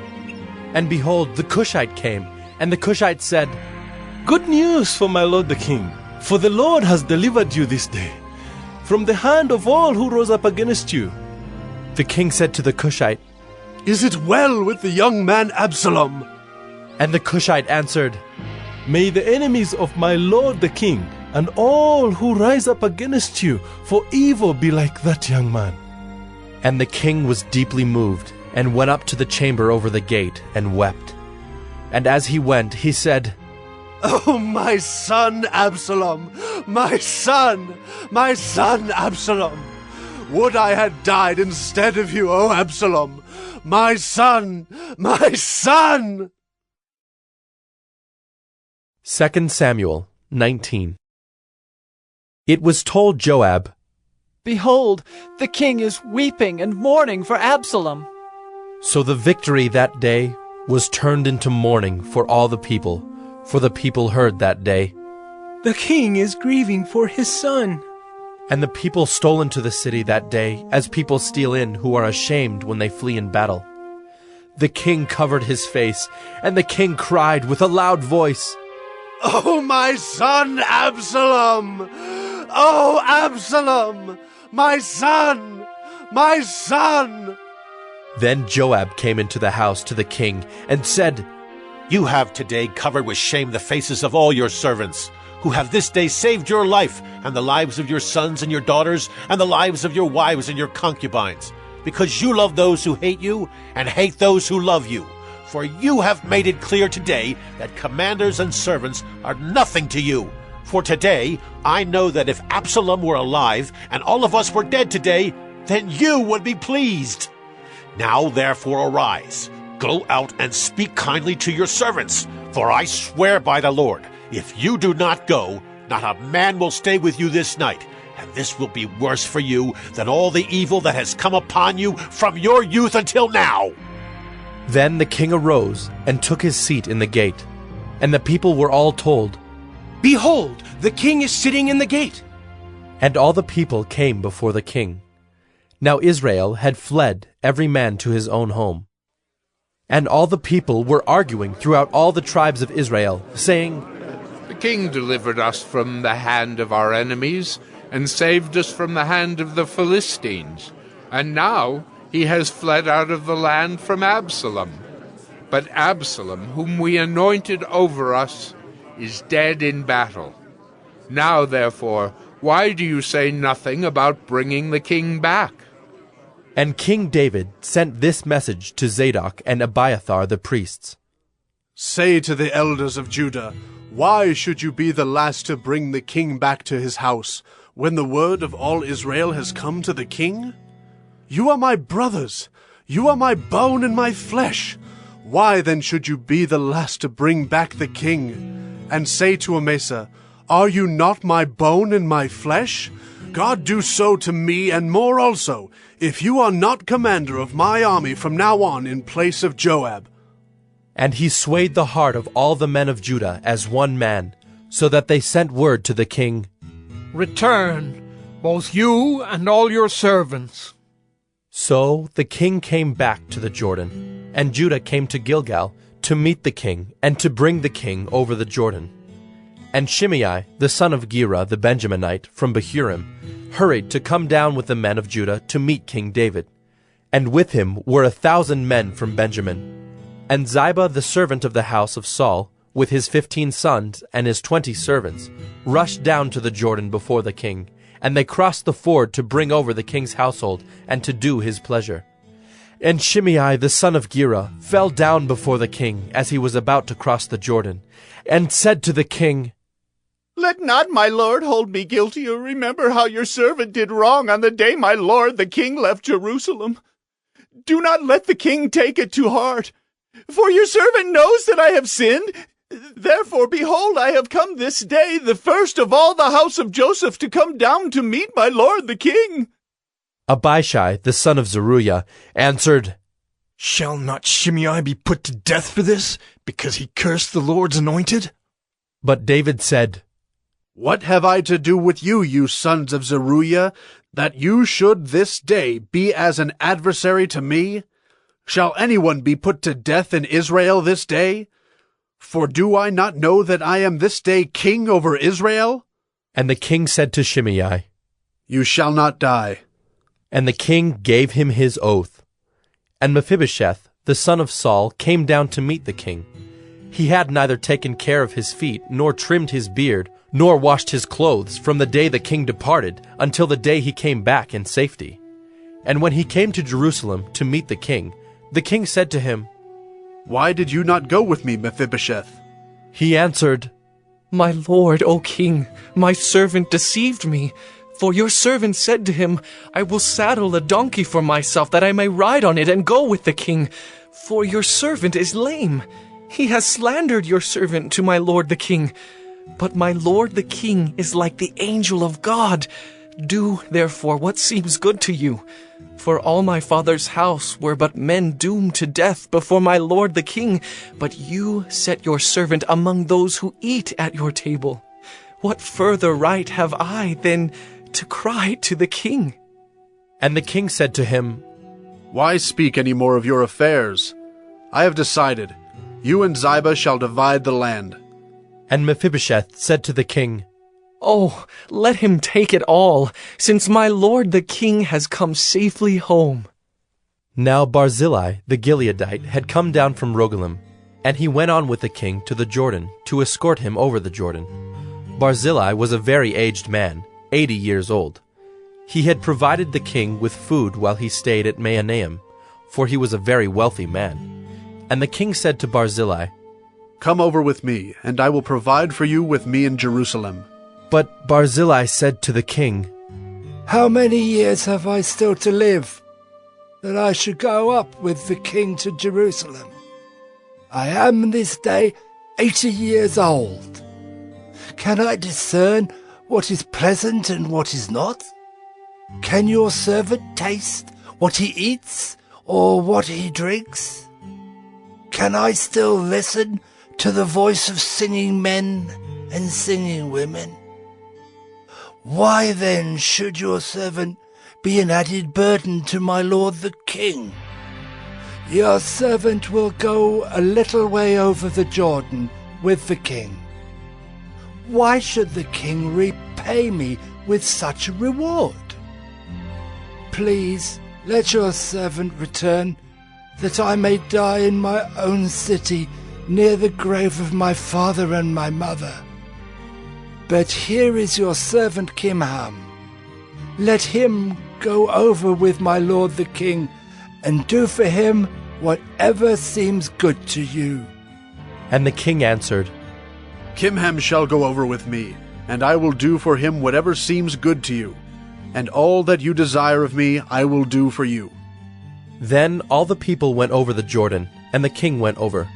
And behold, the Cushite came, and the Cushite said, "Good news for my lord the king, for the Lord has delivered you this day from the hand of all who rose up against you." The king said to the Cushite, "Is it well with the young man Absalom?" And the Cushite answered, "May the enemies of my lord the king and all who rise up against you for evil be like that young man." And the king was deeply moved, and went up to the chamber over the gate, and wept. And as he went, he said, "Oh, my son Absalom! My son! My son Absalom! Would I had died instead of you, O Absalom! My son! My son!" 2 Samuel 19. It was told Joab, "Behold, the king is weeping and mourning for Absalom." So the victory that day was turned into mourning for all the people, for the people heard that day, "The king is grieving for his son." And the people stole into the city that day, as people steal in who are ashamed when they flee in battle. The king covered his face, and the king cried with a loud voice, "Oh, my son Absalom! Oh, Absalom! My son! My son!" Then Joab came into the house to the king and said, "You have today covered with shame the faces of all your servants, who have this day saved your life and the lives of your sons and your daughters and the lives of your wives and your concubines, because you love those who hate you and hate those who love you. For you have made it clear today that commanders and servants are nothing to you. For today I know that if Absalom were alive and all of us were dead today, then you would be pleased. Now therefore arise, go out and speak kindly to your servants, for I swear by the Lord, if you do not go, not a man will stay with you this night, and this will be worse for you than all the evil that has come upon you from your youth until now." Then the king arose and took his seat in the gate, and the people were all told, "Behold, the king is sitting in the gate." And all the people came before the king. Now Israel had fled, every man to his own home. And all the people were arguing throughout all the tribes of Israel, saying, "The king delivered us from the hand of our enemies, and saved us from the hand of the Philistines. And now he has fled out of the land from Absalom. But Absalom, whom we anointed over us, is dead in battle. Now, therefore, why do you say nothing about bringing the king back?" And King David sent this message to Zadok and Abiathar the priests. "Say to the elders of Judah, why should you be the last to bring the king back to his house, when the word of all Israel has come to the king? You are my brothers, you are my bone and my flesh. Why then should you be the last to bring back the king, and say to Amasa, Are you not my bone and my flesh? God do so to me and more also, if you are not commander of my army from now on in place of Joab. And he swayed the heart of all the men of Judah as one man, so that they sent word to the king, Return, both you and all your servants. So the king came back to the Jordan, and Judah came to Gilgal to meet the king and to bring the king over the Jordan. And Shimei, the son of Gera the Benjaminite from Bahurim, hurried to come down with the men of Judah to meet King David. And with him were 1,000 men from Benjamin. And Ziba the servant of the house of Saul, with his 15 sons and his 20 servants, rushed down to the Jordan before the king, and they crossed the ford to bring over the king's household and to do his pleasure. And Shimei the son of Gera fell down before the king as he was about to cross the Jordan, and said to the king, Let not my lord hold me guilty, or remember how your servant did wrong on the day my lord the king left Jerusalem. Do not let the king take it to heart, for your servant knows that I have sinned. Therefore, behold, I have come this day, the first of all the house of Joseph, to come down to meet my lord the king. Abishai the son of Zeruiah answered, Shall not Shimei be put to death for this, because he cursed the Lord's anointed? But David said, What have I to do with you, you sons of Zeruiah, that you should this day be as an adversary to me? Shall anyone be put to death in Israel this day? For do I not know that I am this day king over Israel? And the king said to Shimei, You shall not die. And the king gave him his oath. And Mephibosheth, the son of Saul, came down to meet the king. He had neither taken care of his feet, nor trimmed his beard, nor washed his clothes from the day the king departed until the day he came back in safety. And when he came to Jerusalem to meet the king said to him, Why did you not go with me, Mephibosheth? He answered, My lord, O king, my servant deceived me. For your servant said to him, I will saddle a donkey for myself, that I may ride on it and go with the king. For your servant is lame. He has slandered your servant to my lord the king. But my lord the king is like the angel of God. Do, therefore, what seems good to you. For all my father's house were but men doomed to death before my lord the king. But you set your servant among those who eat at your table. What further right have I than to cry to the king? And the king said to him, Why speak any more of your affairs? I have decided. You and Ziba shall divide the land. And Mephibosheth said to the king, Oh, let him take it all, since my lord the king has come safely home. Now Barzillai the Gileadite had come down from Rogelim, and he went on with the king to the Jordan to escort him over the Jordan. Barzillai was a very aged man, 80 years old. He had provided the king with food while he stayed at Mahanaim, for he was a very wealthy man. And the king said to Barzillai, Come over with me, and I will provide for you with me in Jerusalem. But Barzillai said to the king, How many years have I still to live, that I should go up with the king to Jerusalem? I am this day 80 years old. Can I discern what is pleasant and what is not? Can your servant taste what he eats or what he drinks? Can I still listen to the voice of singing men and singing women? Why then should your servant be an added burden to my lord the king? Your servant will go a little way over the Jordan with the king. Why should the king repay me with such a reward? Please let your servant return, that I may die in my own city, near the grave of my father and my mother. But here is your servant Kimham. Let him go over with my lord the king, and do for him whatever seems good to you. And the king answered, Kimham shall go over with me, and I will do for him whatever seems good to you, and all that you desire of me I will do for you. Then all the people went over the Jordan, and the king went over.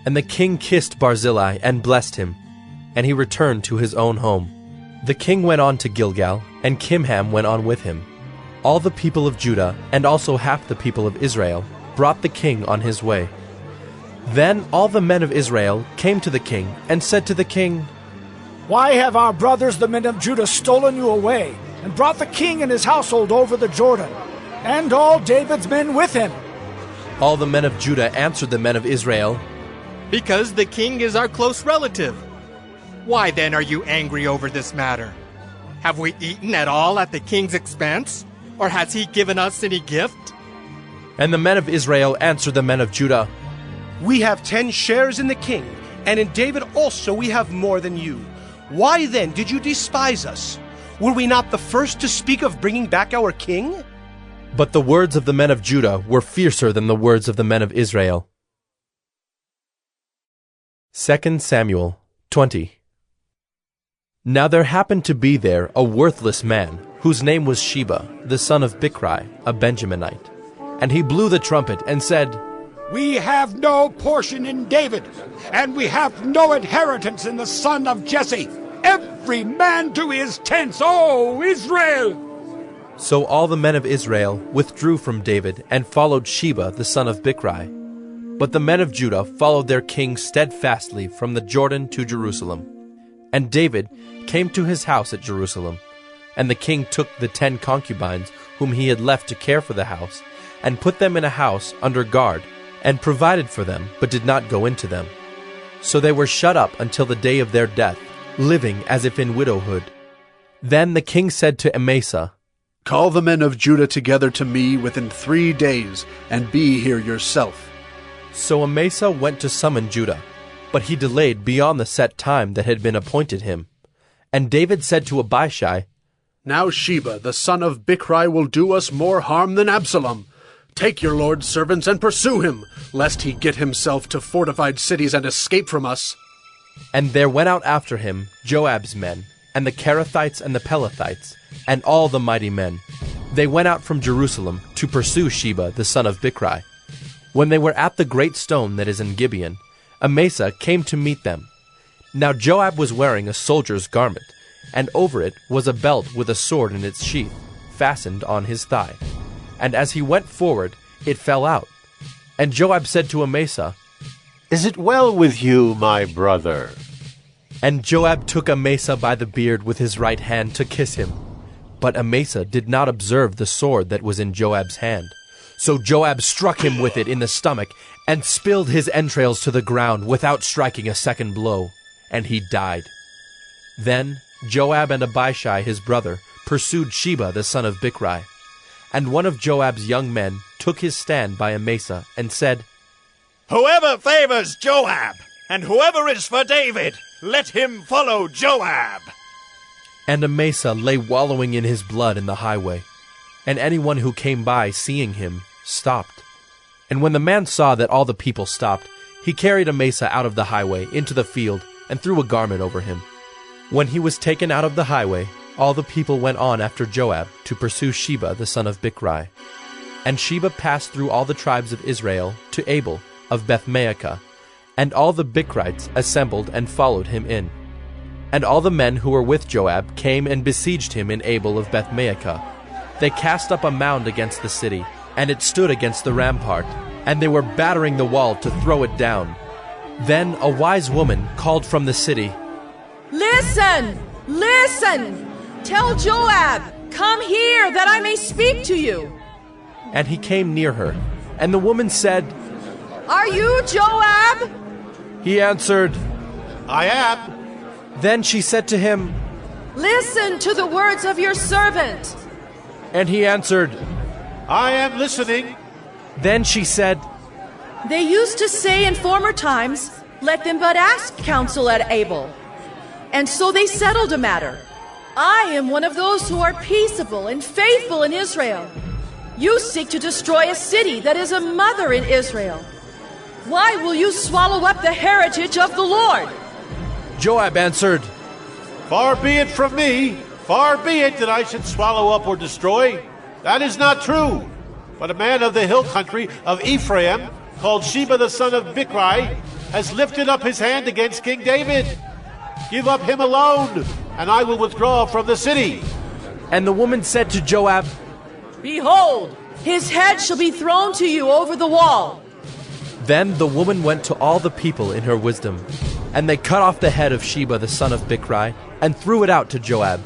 And the king kissed Barzillai and blessed him, and he returned to his own home. The king went on to Gilgal, and Kimham went on with him. All the people of Judah, and also half the people of Israel, brought the king on his way. Then all the men of Israel came to the king, and said to the king, Why have our brothers, the men of Judah, stolen you away, and brought the king and his household over the Jordan, and all David's men with him? All the men of Judah answered the men of Israel, Because the king is our close relative. Why then are you angry over this matter? Have we eaten at all at the king's expense? Or has he given us any gift? And the men of Israel answered the men of Judah, We have 10 shares in the king, and in David also we have more than you. Why then did you despise us? Were we not the first to speak of bringing back our king? But the words of the men of Judah were fiercer than the words of the men of Israel. 2 Samuel 20. Now there happened to be there a worthless man, whose name was Sheba, the son of Bichri, a Benjaminite. And he blew the trumpet and said, We have no portion in David, and we have no inheritance in the son of Jesse. Every man to his tents, O Israel! So all the men of Israel withdrew from David and followed Sheba the son of Bichri. But the men of Judah followed their king steadfastly from the Jordan to Jerusalem. And David came to his house at Jerusalem. And the king took the 10 concubines whom he had left to care for the house, and put them in a house under guard, and provided for them, but did not go into them. So they were shut up until the day of their death, living as if in widowhood. Then the king said to Amasa, Call the men of Judah together to me within 3 days, and be here yourself. So Amasa went to summon Judah, but he delayed beyond the set time that had been appointed him. And David said to Abishai, Now Sheba, the son of Bichri, will do us more harm than Absalom. Take your lord's servants and pursue him, lest he get himself to fortified cities and escape from us. And there went out after him Joab's men, and the Kerethites and the Pelethites, and all the mighty men. They went out from Jerusalem to pursue Sheba the son of Bichri. When they were at the great stone that is in Gibeon, Amasa came to meet them. Now Joab was wearing a soldier's garment, and over it was a belt with a sword in its sheath, fastened on his thigh. And as he went forward, it fell out. And Joab said to Amasa, Is it well with you, my brother? And Joab took Amasa by the beard with his right hand to kiss him. But Amasa did not observe the sword that was in Joab's hand. So Joab struck him with it in the stomach, and spilled his entrails to the ground without striking a second blow, and he died. Then Joab and Abishai his brother pursued Sheba the son of Bichri. And one of Joab's young men took his stand by Amasa and said, Whoever favors Joab, and whoever is for David, let him follow Joab. And Amasa lay wallowing in his blood in the highway. And anyone who came by, seeing him, stopped. And when the man saw that all the people stopped, he carried Amasa out of the highway into the field and threw a garment over him. When he was taken out of the highway, all the people went on after Joab to pursue Sheba the son of Bichri. And Sheba passed through all the tribes of Israel to Abel of Bethmaachah, and all the Bichrites assembled and followed him in. And all the men who were with Joab came and besieged him in Abel of Bethmaachah. They cast up a mound against the city, and it stood against the rampart, and they were battering the wall to throw it down. Then a wise woman called from the city, Listen! Listen! Tell Joab, come here, that I may speak to you. And he came near her. And the woman said, Are you Joab? He answered, I am. Then she said to him, Listen to the words of your servant. And he answered, I am listening. Then she said, They used to say in former times, Let them but ask counsel at Abel. And so they settled a matter. I am one of those who are peaceable and faithful in Israel. You seek to destroy a city that is a mother in Israel. Why will you swallow up the heritage of the Lord? Joab answered, Far be it from me, far be it that I should swallow up or destroy. That is not true. But a man of the hill country of Ephraim, called Sheba the son of Bichri, has lifted up his hand against King David. Give up him alone, and I will withdraw from the city. And the woman said to Joab, Behold, his head shall be thrown to you over the wall. Then the woman went to all the people in her wisdom, and they cut off the head of Sheba the son of Bichri, and threw it out to Joab.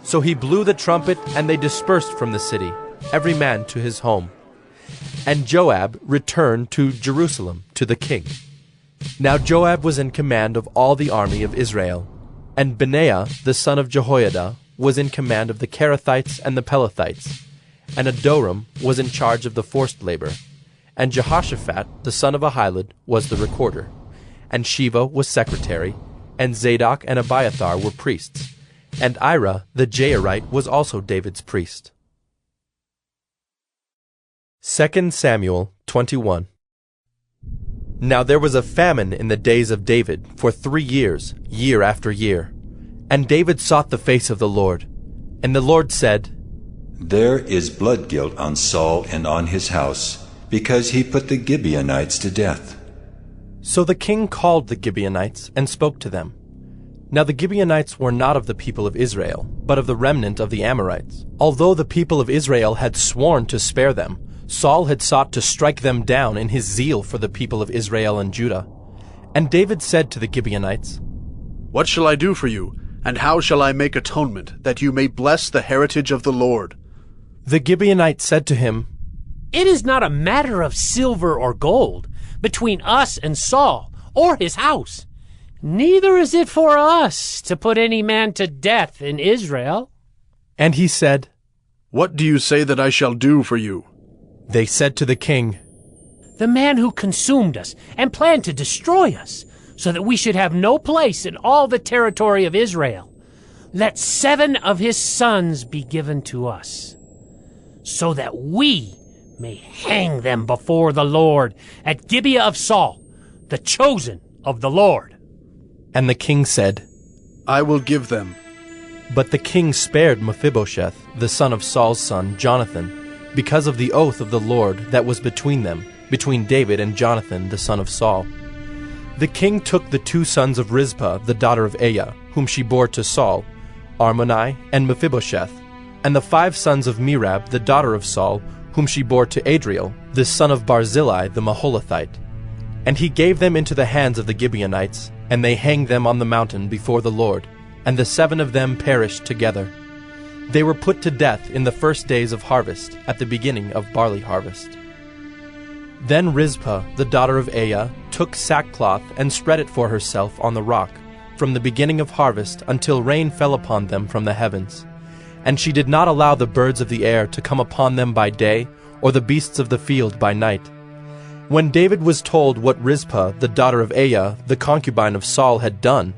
So he blew the trumpet, and they dispersed from the city, every man to his home. And Joab returned to Jerusalem to the king. Now Joab was in command of all the army of Israel, and Benaiah the son of Jehoiada was in command of the Kerethites and the Pelethites, and Adoram was in charge of the forced labor, and Jehoshaphat the son of Ahilud was the recorder, and Sheva was secretary, and Zadok and Abiathar were priests, and Ira the Jairite was also David's priest. 2 Samuel 21. Now there was a famine in the days of David for 3 years, year after year. And David sought the face of the Lord. And the Lord said, There is blood guilt on Saul and on his house, because he put the Gibeonites to death. So the king called the Gibeonites and spoke to them. Now the Gibeonites were not of the people of Israel, but of the remnant of the Amorites. Although the people of Israel had sworn to spare them, Saul had sought to strike them down in his zeal for the people of Israel and Judah. And David said to the Gibeonites, What shall I do for you, and how shall I make atonement, that you may bless the heritage of the Lord? The Gibeonites said to him, It is not a matter of silver or gold between us and Saul or his house. Neither is it for us to put any man to death in Israel. And he said, What do you say that I shall do for you? They said to the king, The man who consumed us and planned to destroy us, so that we should have no place in all the territory of Israel. Let 7 of his sons be given to us, so that we may hang them before the Lord at Gibeah of Saul, the chosen of the Lord. And the king said, I will give them. But the king spared Mephibosheth, the son of Saul's son, Jonathan, because of the oath of the Lord that was between them, between David and Jonathan, the son of Saul. The king took the 2 sons of Rizpah, the daughter of Aiah, whom she bore to Saul, Armoni and Mephibosheth, and the 5 sons of Merab, the daughter of Saul, whom she bore to Adriel, the son of Barzillai the Maholathite. And he gave them into the hands of the Gibeonites, and they hanged them on the mountain before the Lord, and the 7 of them perished together. They were put to death in the first days of harvest, at the beginning of barley harvest. Then Rizpah, the daughter of Aiah, took sackcloth and spread it for herself on the rock, from the beginning of harvest until rain fell upon them from the heavens. And she did not allow the birds of the air to come upon them by day, or the beasts of the field by night. When David was told what Rizpah, the daughter of Aiah, the concubine of Saul, had done,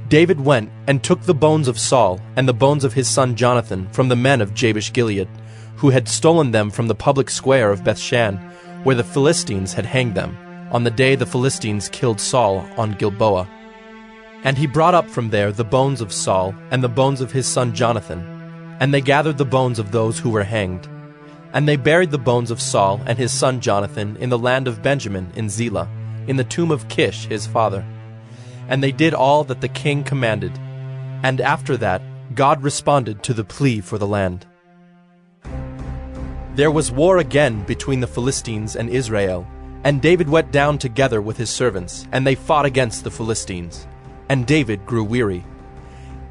David went and took the bones of Saul and the bones of his son Jonathan from the men of Jabesh-Gilead, who had stolen them from the public square of Bethshan, where the Philistines had hanged them, on the day the Philistines killed Saul on Gilboa. And he brought up from there the bones of Saul and the bones of his son Jonathan, and they gathered the bones of those who were hanged. And they buried the bones of Saul and his son Jonathan in the land of Benjamin in Zelah, in the tomb of Kish his father. And they did all that the king commanded. And after that, God responded to the plea for the land. There was war again between the Philistines and Israel, and David went down together with his servants, and they fought against the Philistines. And David grew weary.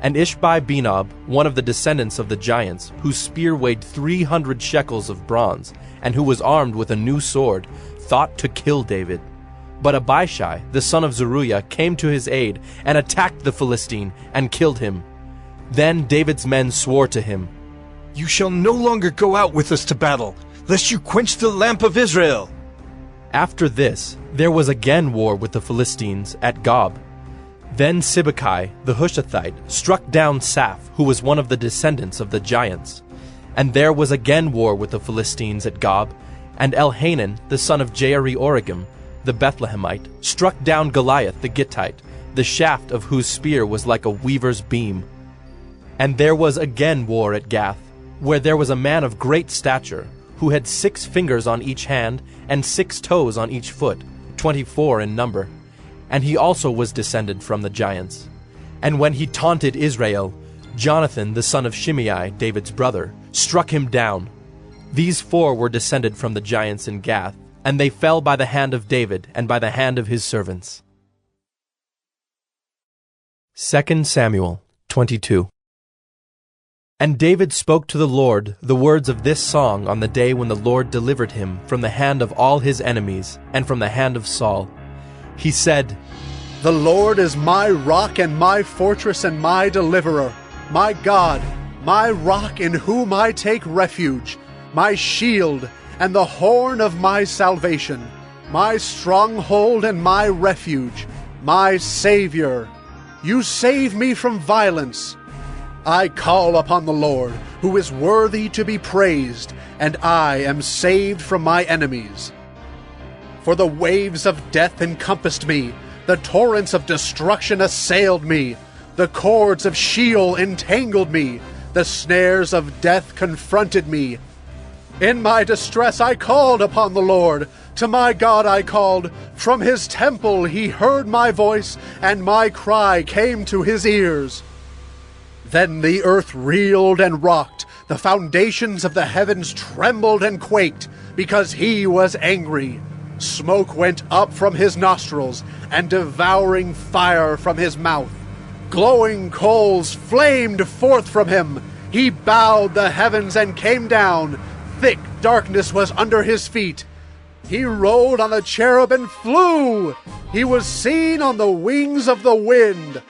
And Ishbi-Benob, one of the descendants of the giants, whose spear weighed 300 shekels of bronze, and who was armed with a new sword, thought to kill David. But Abishai, the son of Zeruiah, came to his aid, and attacked the Philistine, and killed him. Then David's men swore to him, You shall no longer go out with us to battle, lest you quench the lamp of Israel. After this, there was again war with the Philistines at Gob. Then Sibbecai, the Hushathite, struck down Saph, who was one of the descendants of the giants. And there was again war with the Philistines at Gob, and Elhanan, the son of Jaare-Oregim, the Bethlehemite, struck down Goliath the Gittite, the shaft of whose spear was like a weaver's beam. And there was again war at Gath, where there was a man of great stature, who had 6 fingers on each hand and 6 toes on each foot, 24 in number. And he also was descended from the giants. And when he taunted Israel, Jonathan, the son of Shimei, David's brother, struck him down. These 4 were descended from the giants in Gath, and they fell by the hand of David and by the hand of his servants. 2 Samuel 22. And David spoke to the Lord the words of this song on the day when the Lord delivered him from the hand of all his enemies and from the hand of Saul. He said, The Lord is my rock and my fortress and my deliverer, my God, my rock in whom I take refuge, my shield and the horn of my salvation, my stronghold and my refuge, my Savior. You save me from violence. I call upon the Lord, who is worthy to be praised, and I am saved from my enemies. For the waves of death encompassed me, the torrents of destruction assailed me, the cords of Sheol entangled me, the snares of death confronted me. In my distress I called upon the Lord. To my God I called. From his temple he heard my voice, and my cry came to his ears. Then the earth reeled and rocked. The foundations of the heavens trembled and quaked, because he was angry. Smoke went up from his nostrils, and devouring fire from his mouth. Glowing coals flamed forth from him. He bowed the heavens and came down. Thick darkness was under his feet. He rode on a cherub and flew. He was seen on the wings of the wind.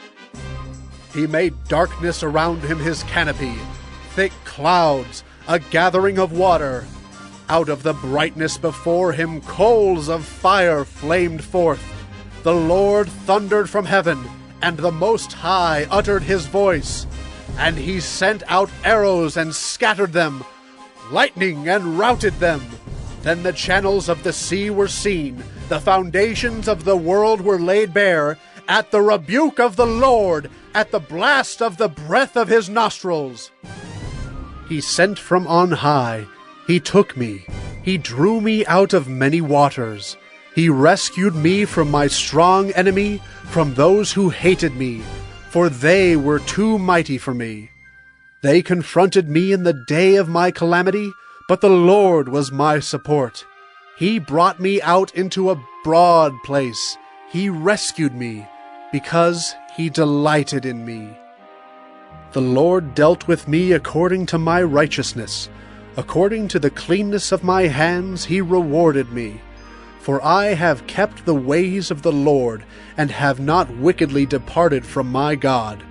He made darkness around him his canopy, thick clouds, a gathering of water. Out of the brightness before him coals of fire flamed forth. The Lord thundered from heaven, and the Most High uttered his voice. And he sent out arrows and scattered them, lightning and routed them. Then the channels of the sea were seen, the foundations of the world were laid bare, at the rebuke of the Lord, at the blast of the breath of his nostrils. He sent from on high, he took me, he drew me out of many waters. He rescued me from my strong enemy, from those who hated me, for they were too mighty for me. They confronted me in the day of my calamity, but the Lord was my support. He brought me out into a broad place. He rescued me, because he delighted in me. The Lord dealt with me according to my righteousness. According to the cleanness of my hands he rewarded me. For I have kept the ways of the Lord, and have not wickedly departed from my God.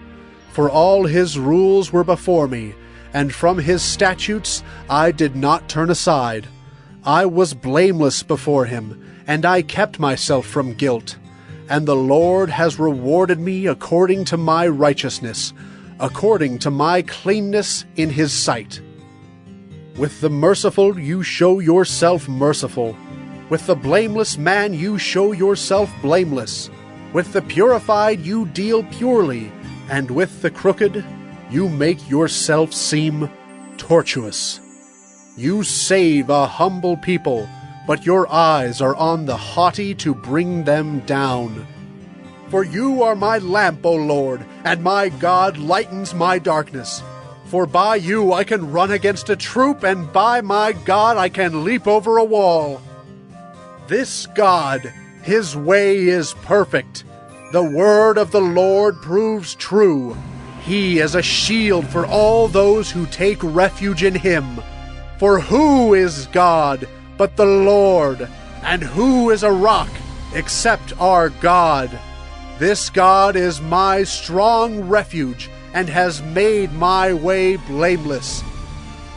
For all his rules were before me, and from his statutes I did not turn aside. I was blameless before him, and I kept myself from guilt. And the Lord has rewarded me according to my righteousness, according to my cleanness in his sight. With the merciful you show yourself merciful. With the blameless man you show yourself blameless. With the purified you deal purely, and with the crooked you make yourself seem tortuous. You save a humble people, but your eyes are on the haughty to bring them down. For you are my lamp, O Lord, and my God lightens my darkness. For by you I can run against a troop, and by my God I can leap over a wall. This God, his way is perfect. The word of the Lord proves true. He is a shield for all those who take refuge in him. For who is God but the Lord? And who is a rock except our God? This God is my strong refuge, and has made my way blameless.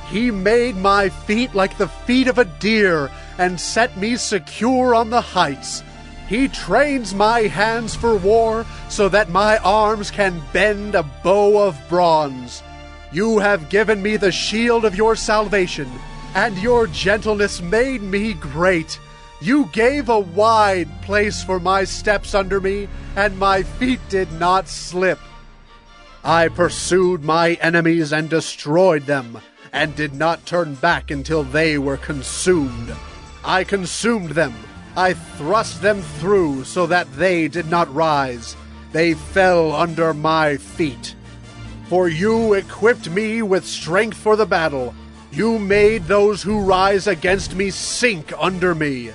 He made my feet like the feet of a deer, and set me secure on the heights. He trains my hands for war, so that my arms can bend a bow of bronze. You have given me the shield of your salvation, and your gentleness made me great. You gave a wide place for my steps under me, and my feet did not slip. I pursued my enemies and destroyed them, and did not turn back until they were consumed. I consumed them. I thrust them through so that they did not rise. They fell under my feet. For you equipped me with strength for the battle. You made those who rise against me sink under me.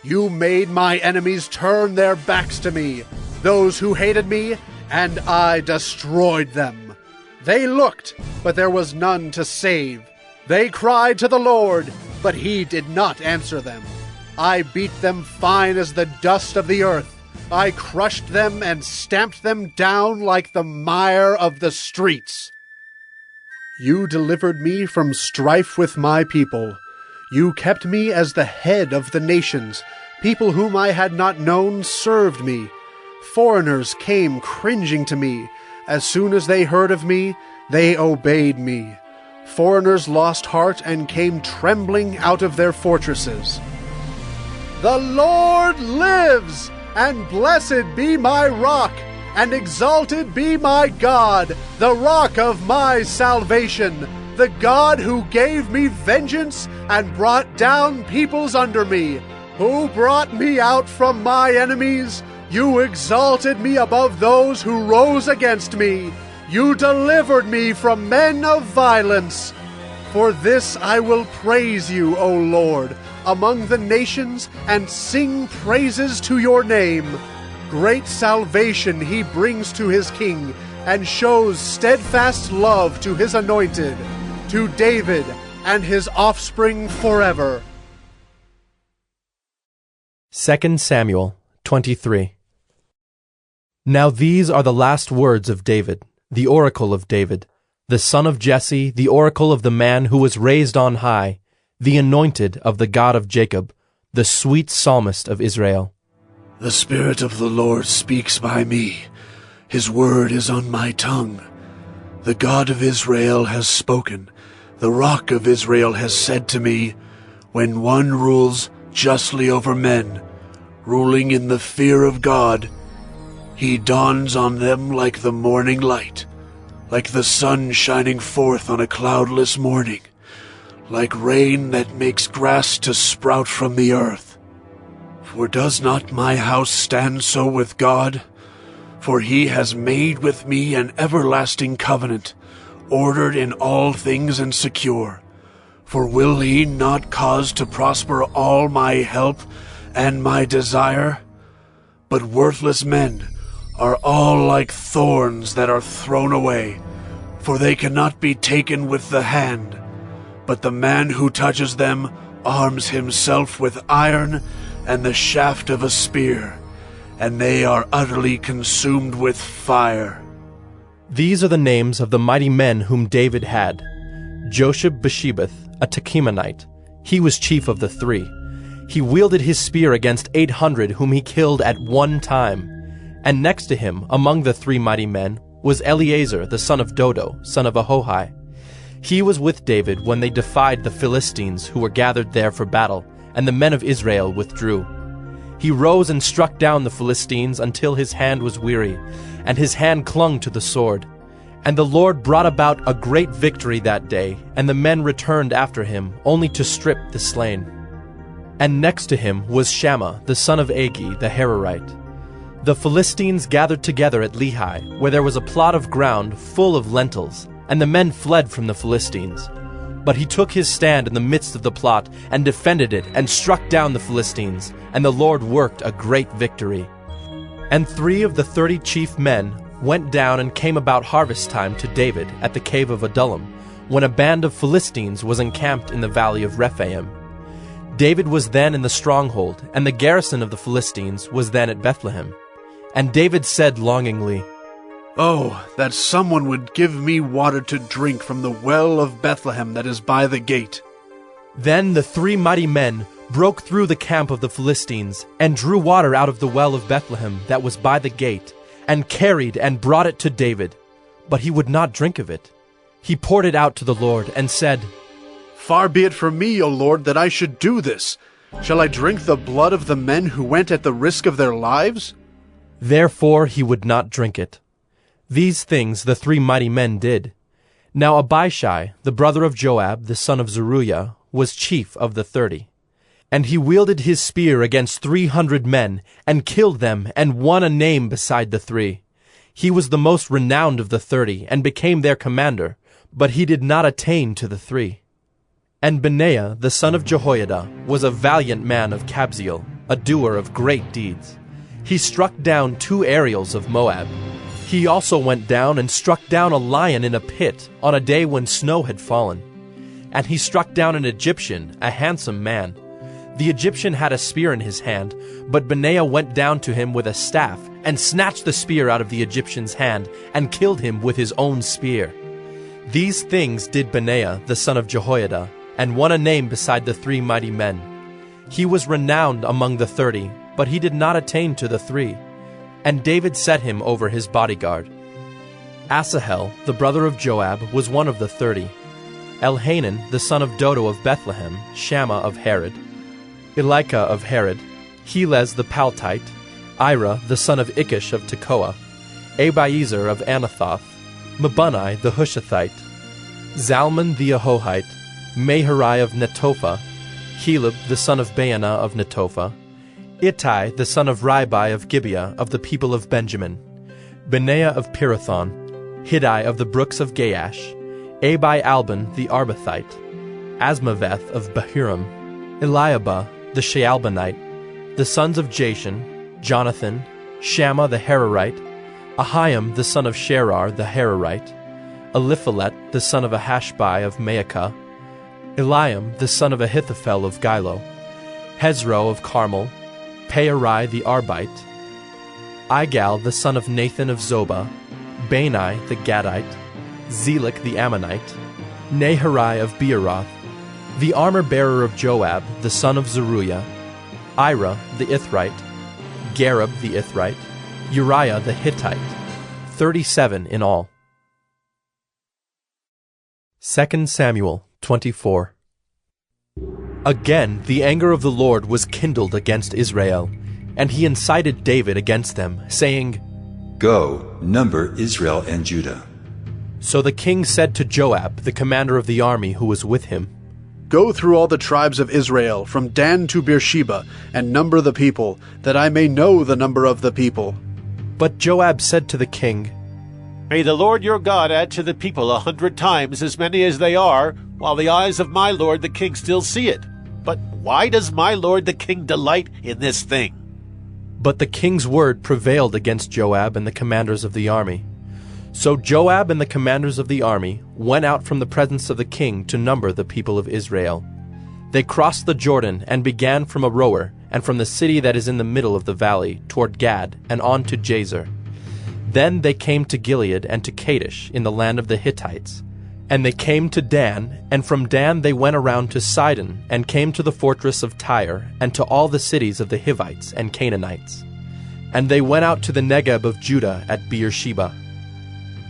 You made my enemies turn their backs to me, those who hated me, and I destroyed them. They looked, but there was none to save. They cried to the Lord, but he did not answer them. I beat them fine as the dust of the earth. I crushed them and stamped them down like the mire of the streets. You delivered me from strife with my people. You kept me as the head of the nations. People whom I had not known served me. Foreigners came cringing to me. As soon as they heard of me, they obeyed me. Foreigners lost heart and came trembling out of their fortresses. The Lord lives, and blessed be my rock, and exalted be my God, the rock of my salvation, the God who gave me vengeance and brought down peoples under me, who brought me out from my enemies. You exalted me above those who rose against me. You delivered me from men of violence. For this I will praise you, O Lord, among the nations, and sing praises to your name. Great salvation he brings to his king, and shows steadfast love to his anointed, to David and his offspring forever. 2 Samuel 23. Now these are the last words of David, the oracle of David, the son of Jesse, the oracle of the man who was raised on high, the anointed of the God of Jacob, the sweet psalmist of Israel. The Spirit of the Lord speaks by me. His word is on my tongue. The God of Israel has spoken. The Rock of Israel has said to me, when one rules justly over men, ruling in the fear of God, he dawns on them like the morning light, like the sun shining forth on a cloudless morning, like rain that makes grass to sprout from the earth. For does not my house stand so with God? For he has made with me an everlasting covenant, ordered in all things and secure. For will he not cause to prosper all my help and my desire? But worthless men are all like thorns that are thrown away, for they cannot be taken with the hand. But the man who touches them arms himself with iron and the shaft of a spear, and they are utterly consumed with fire. These are the names of the mighty men whom David had. Josheb-Basshebeth, a Tekemonite. He was chief of the three. He wielded his spear against 800 whom he killed at one time. And next to him, among the three mighty men, was Eleazar the son of Dodo, son of Ahohi. He was with David when they defied the Philistines who were gathered there for battle, and the men of Israel withdrew. He rose and struck down the Philistines until his hand was weary, and his hand clung to the sword. And the Lord brought about a great victory that day, and the men returned after him, only to strip the slain. And next to him was Shammah the son of Agi the Hararite. The Philistines gathered together at Lehi, where there was a plot of ground full of lentils, and the men fled from the Philistines. But he took his stand in the midst of the plot, and defended it, and struck down the Philistines, and the Lord worked a great victory. And 3 of the 30 chief men went down and came about harvest time to David at the cave of Adullam, when a band of Philistines was encamped in the valley of Rephaim. David was then in the stronghold, and the garrison of the Philistines was then at Bethlehem. And David said longingly, "Oh, that someone would give me water to drink from the well of Bethlehem that is by the gate." Then the 3 mighty men broke through the camp of the Philistines, and drew water out of the well of Bethlehem that was by the gate, and carried and brought it to David. But he would not drink of it. He poured it out to the Lord, and said, "Far be it from me, O Lord, that I should do this. Shall I drink the blood of the men who went at the risk of their lives?" Therefore he would not drink it. These things the 3 mighty men did. Now Abishai, the brother of Joab, the son of Zeruiah, was chief of the 30. And he wielded his spear against 300 men, and killed them, and won a name beside the 3. He was the most renowned of the 30, and became their commander, but he did not attain to the 3. And Benaiah, the son of Jehoiada, was a valiant man of Kabzeel, a doer of great deeds. He struck down 2 Ariels of Moab. He also went down and struck down a lion in a pit on a day when snow had fallen. And he struck down an Egyptian, a handsome man. The Egyptian had a spear in his hand, but Benaiah went down to him with a staff, and snatched the spear out of the Egyptian's hand, and killed him with his own spear. These things did Benaiah, the son of Jehoiada, and won a name beside the 3 mighty men. He was renowned among the 30, but he did not attain to the 3. And David set him over his bodyguard. Asahel, the brother of Joab, was one of the 30. Elhanan, the son of Dodo of Bethlehem, Shammah of Herod, Elika of Herod, Helez the Paltite, Ira, the son of Ikish of Tekoa, Abiezer of Anathoth, Mabunai the Hushathite, Zalmon the Ahohite, Maharai of Netophah, Heleb the son of Baanah of Netophah, Ittai the son of Ribai of Gibeah of the people of Benjamin, Benaiah of Pirathon, Hiddai of the brooks of Gaash, Abi-Albon the Arbathite, Asmaveth of Bahurim, Eliabah the Shaalbonite, the sons of Jashan, Jonathan, Shammah the Hararite, Ahiam the son of Sherar the Hararite, Eliphalet the son of Ahashbai of Maacah, Eliam the son of Ahithophel of Gilo, Hezro of Carmel, Pearai the Arbite, Igal the son of Nathan of Zobah, Bani the Gadite, Zelek the Ammonite, Naharai of Beeroth, the armor-bearer of Joab, the son of Zeruiah, Ira the Ithrite, Gareb the Ithrite, Uriah the Hittite, 37 in all. 2 Samuel 24. Again the anger of the Lord was kindled against Israel, and he incited David against them, saying, Go, number Israel and Judah. So the king said to Joab, the commander of the army who was with him, Go through all the tribes of Israel, from Dan to Beersheba, and number the people, that I may know the number of the people. But Joab said to the king, May the Lord your God add to the people 100 times as many as they are, while the eyes of my lord the king still see it. But why does my lord the king delight in this thing? But the king's word prevailed against Joab and the commanders of the army. So Joab and the commanders of the army went out from the presence of the king to number the people of Israel. They crossed the Jordan and began from Aroer, and from the city that is in the middle of the valley, toward Gad, and on to Jazer. Then they came to Gilead and to Kadesh in the land of the Hittites. And they came to Dan, and from Dan they went around to Sidon, and came to the fortress of Tyre, and to all the cities of the Hivites and Canaanites. And they went out to the Negeb of Judah at Beersheba.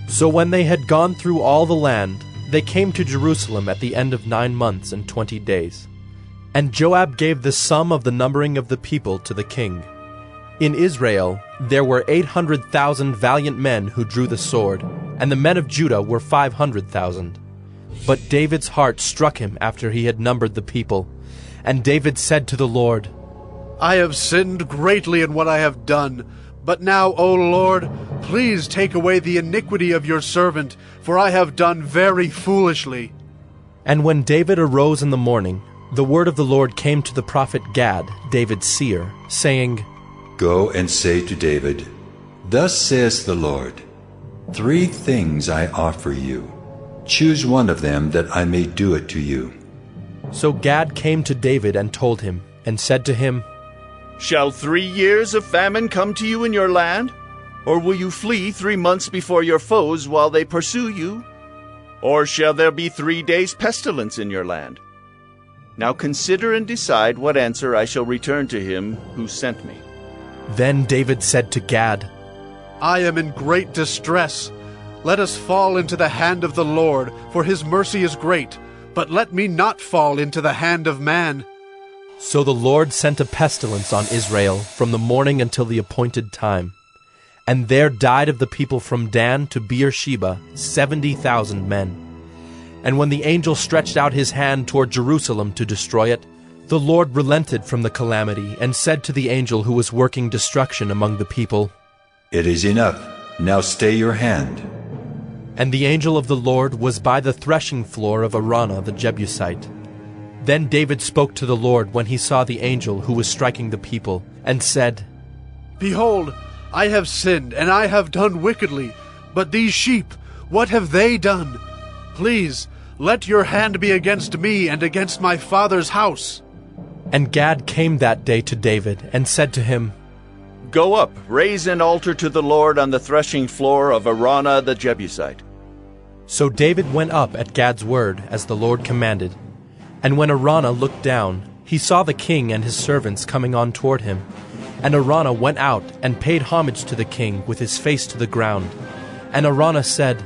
So when they had gone through all the land, they came to Jerusalem at the end of 9 months and 20 days. And Joab gave the sum of the numbering of the people to the king. In Israel there were 800,000 valiant men who drew the sword, and the men of Judah were 500,000. But David's heart struck him after he had numbered the people. And David said to the Lord, I have sinned greatly in what I have done. But now, O Lord, please take away the iniquity of your servant, for I have done very foolishly. And when David arose in the morning, the word of the Lord came to the prophet Gad, David's seer, saying, Go and say to David, Thus says the Lord, 3 things I offer you. Choose one of them that I may do it to you. So Gad came to David and told him, and said to him, Shall 3 years of famine come to you in your land? Or will you flee 3 months before your foes while they pursue you? Or shall there be 3 days' pestilence in your land? Now consider and decide what answer I shall return to him who sent me. Then David said to Gad, I am in great distress. Let us fall into the hand of the Lord, for his mercy is great. But let me not fall into the hand of man. So the Lord sent a pestilence on Israel from the morning until the appointed time. And there died of the people from Dan to Beersheba 70,000 men. And when the angel stretched out his hand toward Jerusalem to destroy it, the Lord relented from the calamity and said to the angel who was working destruction among the people, "It is enough. Now stay your hand." And the angel of the Lord was by the threshing floor of Araunah the Jebusite. Then David spoke to the Lord when he saw the angel who was striking the people, and said, Behold, I have sinned, and I have done wickedly. But these sheep, what have they done? Please, let your hand be against me and against my father's house. And Gad came that day to David, and said to him, Go up, raise an altar to the Lord on the threshing floor of Araunah the Jebusite. So David went up at Gad's word, as the Lord commanded. And when Araunah looked down, he saw the king and his servants coming on toward him. And Araunah went out and paid homage to the king with his face to the ground. And Araunah said,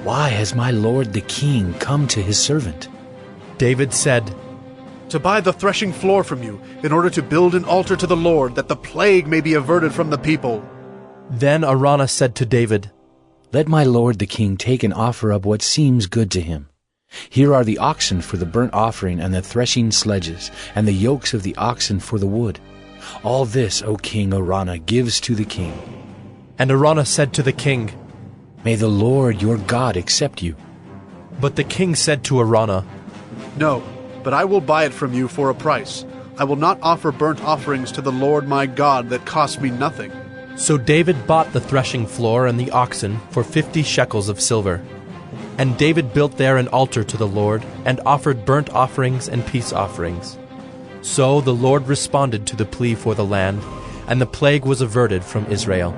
Why has my lord the king come to his servant? David said, To buy the threshing floor from you, in order to build an altar to the Lord, that the plague may be averted from the people. Then Araunah said to David, Let my lord the king take and offer up what seems good to him. Here are the oxen for the burnt offering, and the threshing sledges, and the yokes of the oxen for the wood. All this, O king Araunah, gives to the king. And Araunah said to the king, May the Lord your God accept you. But the king said to Araunah, No, but I will buy it from you for a price. I will not offer burnt offerings to the Lord my God that cost me nothing. So David bought the threshing floor and the oxen for 50 shekels of silver. And David built there an altar to the Lord, and offered burnt offerings and peace offerings. So the Lord responded to the plea for the land, and the plague was averted from Israel.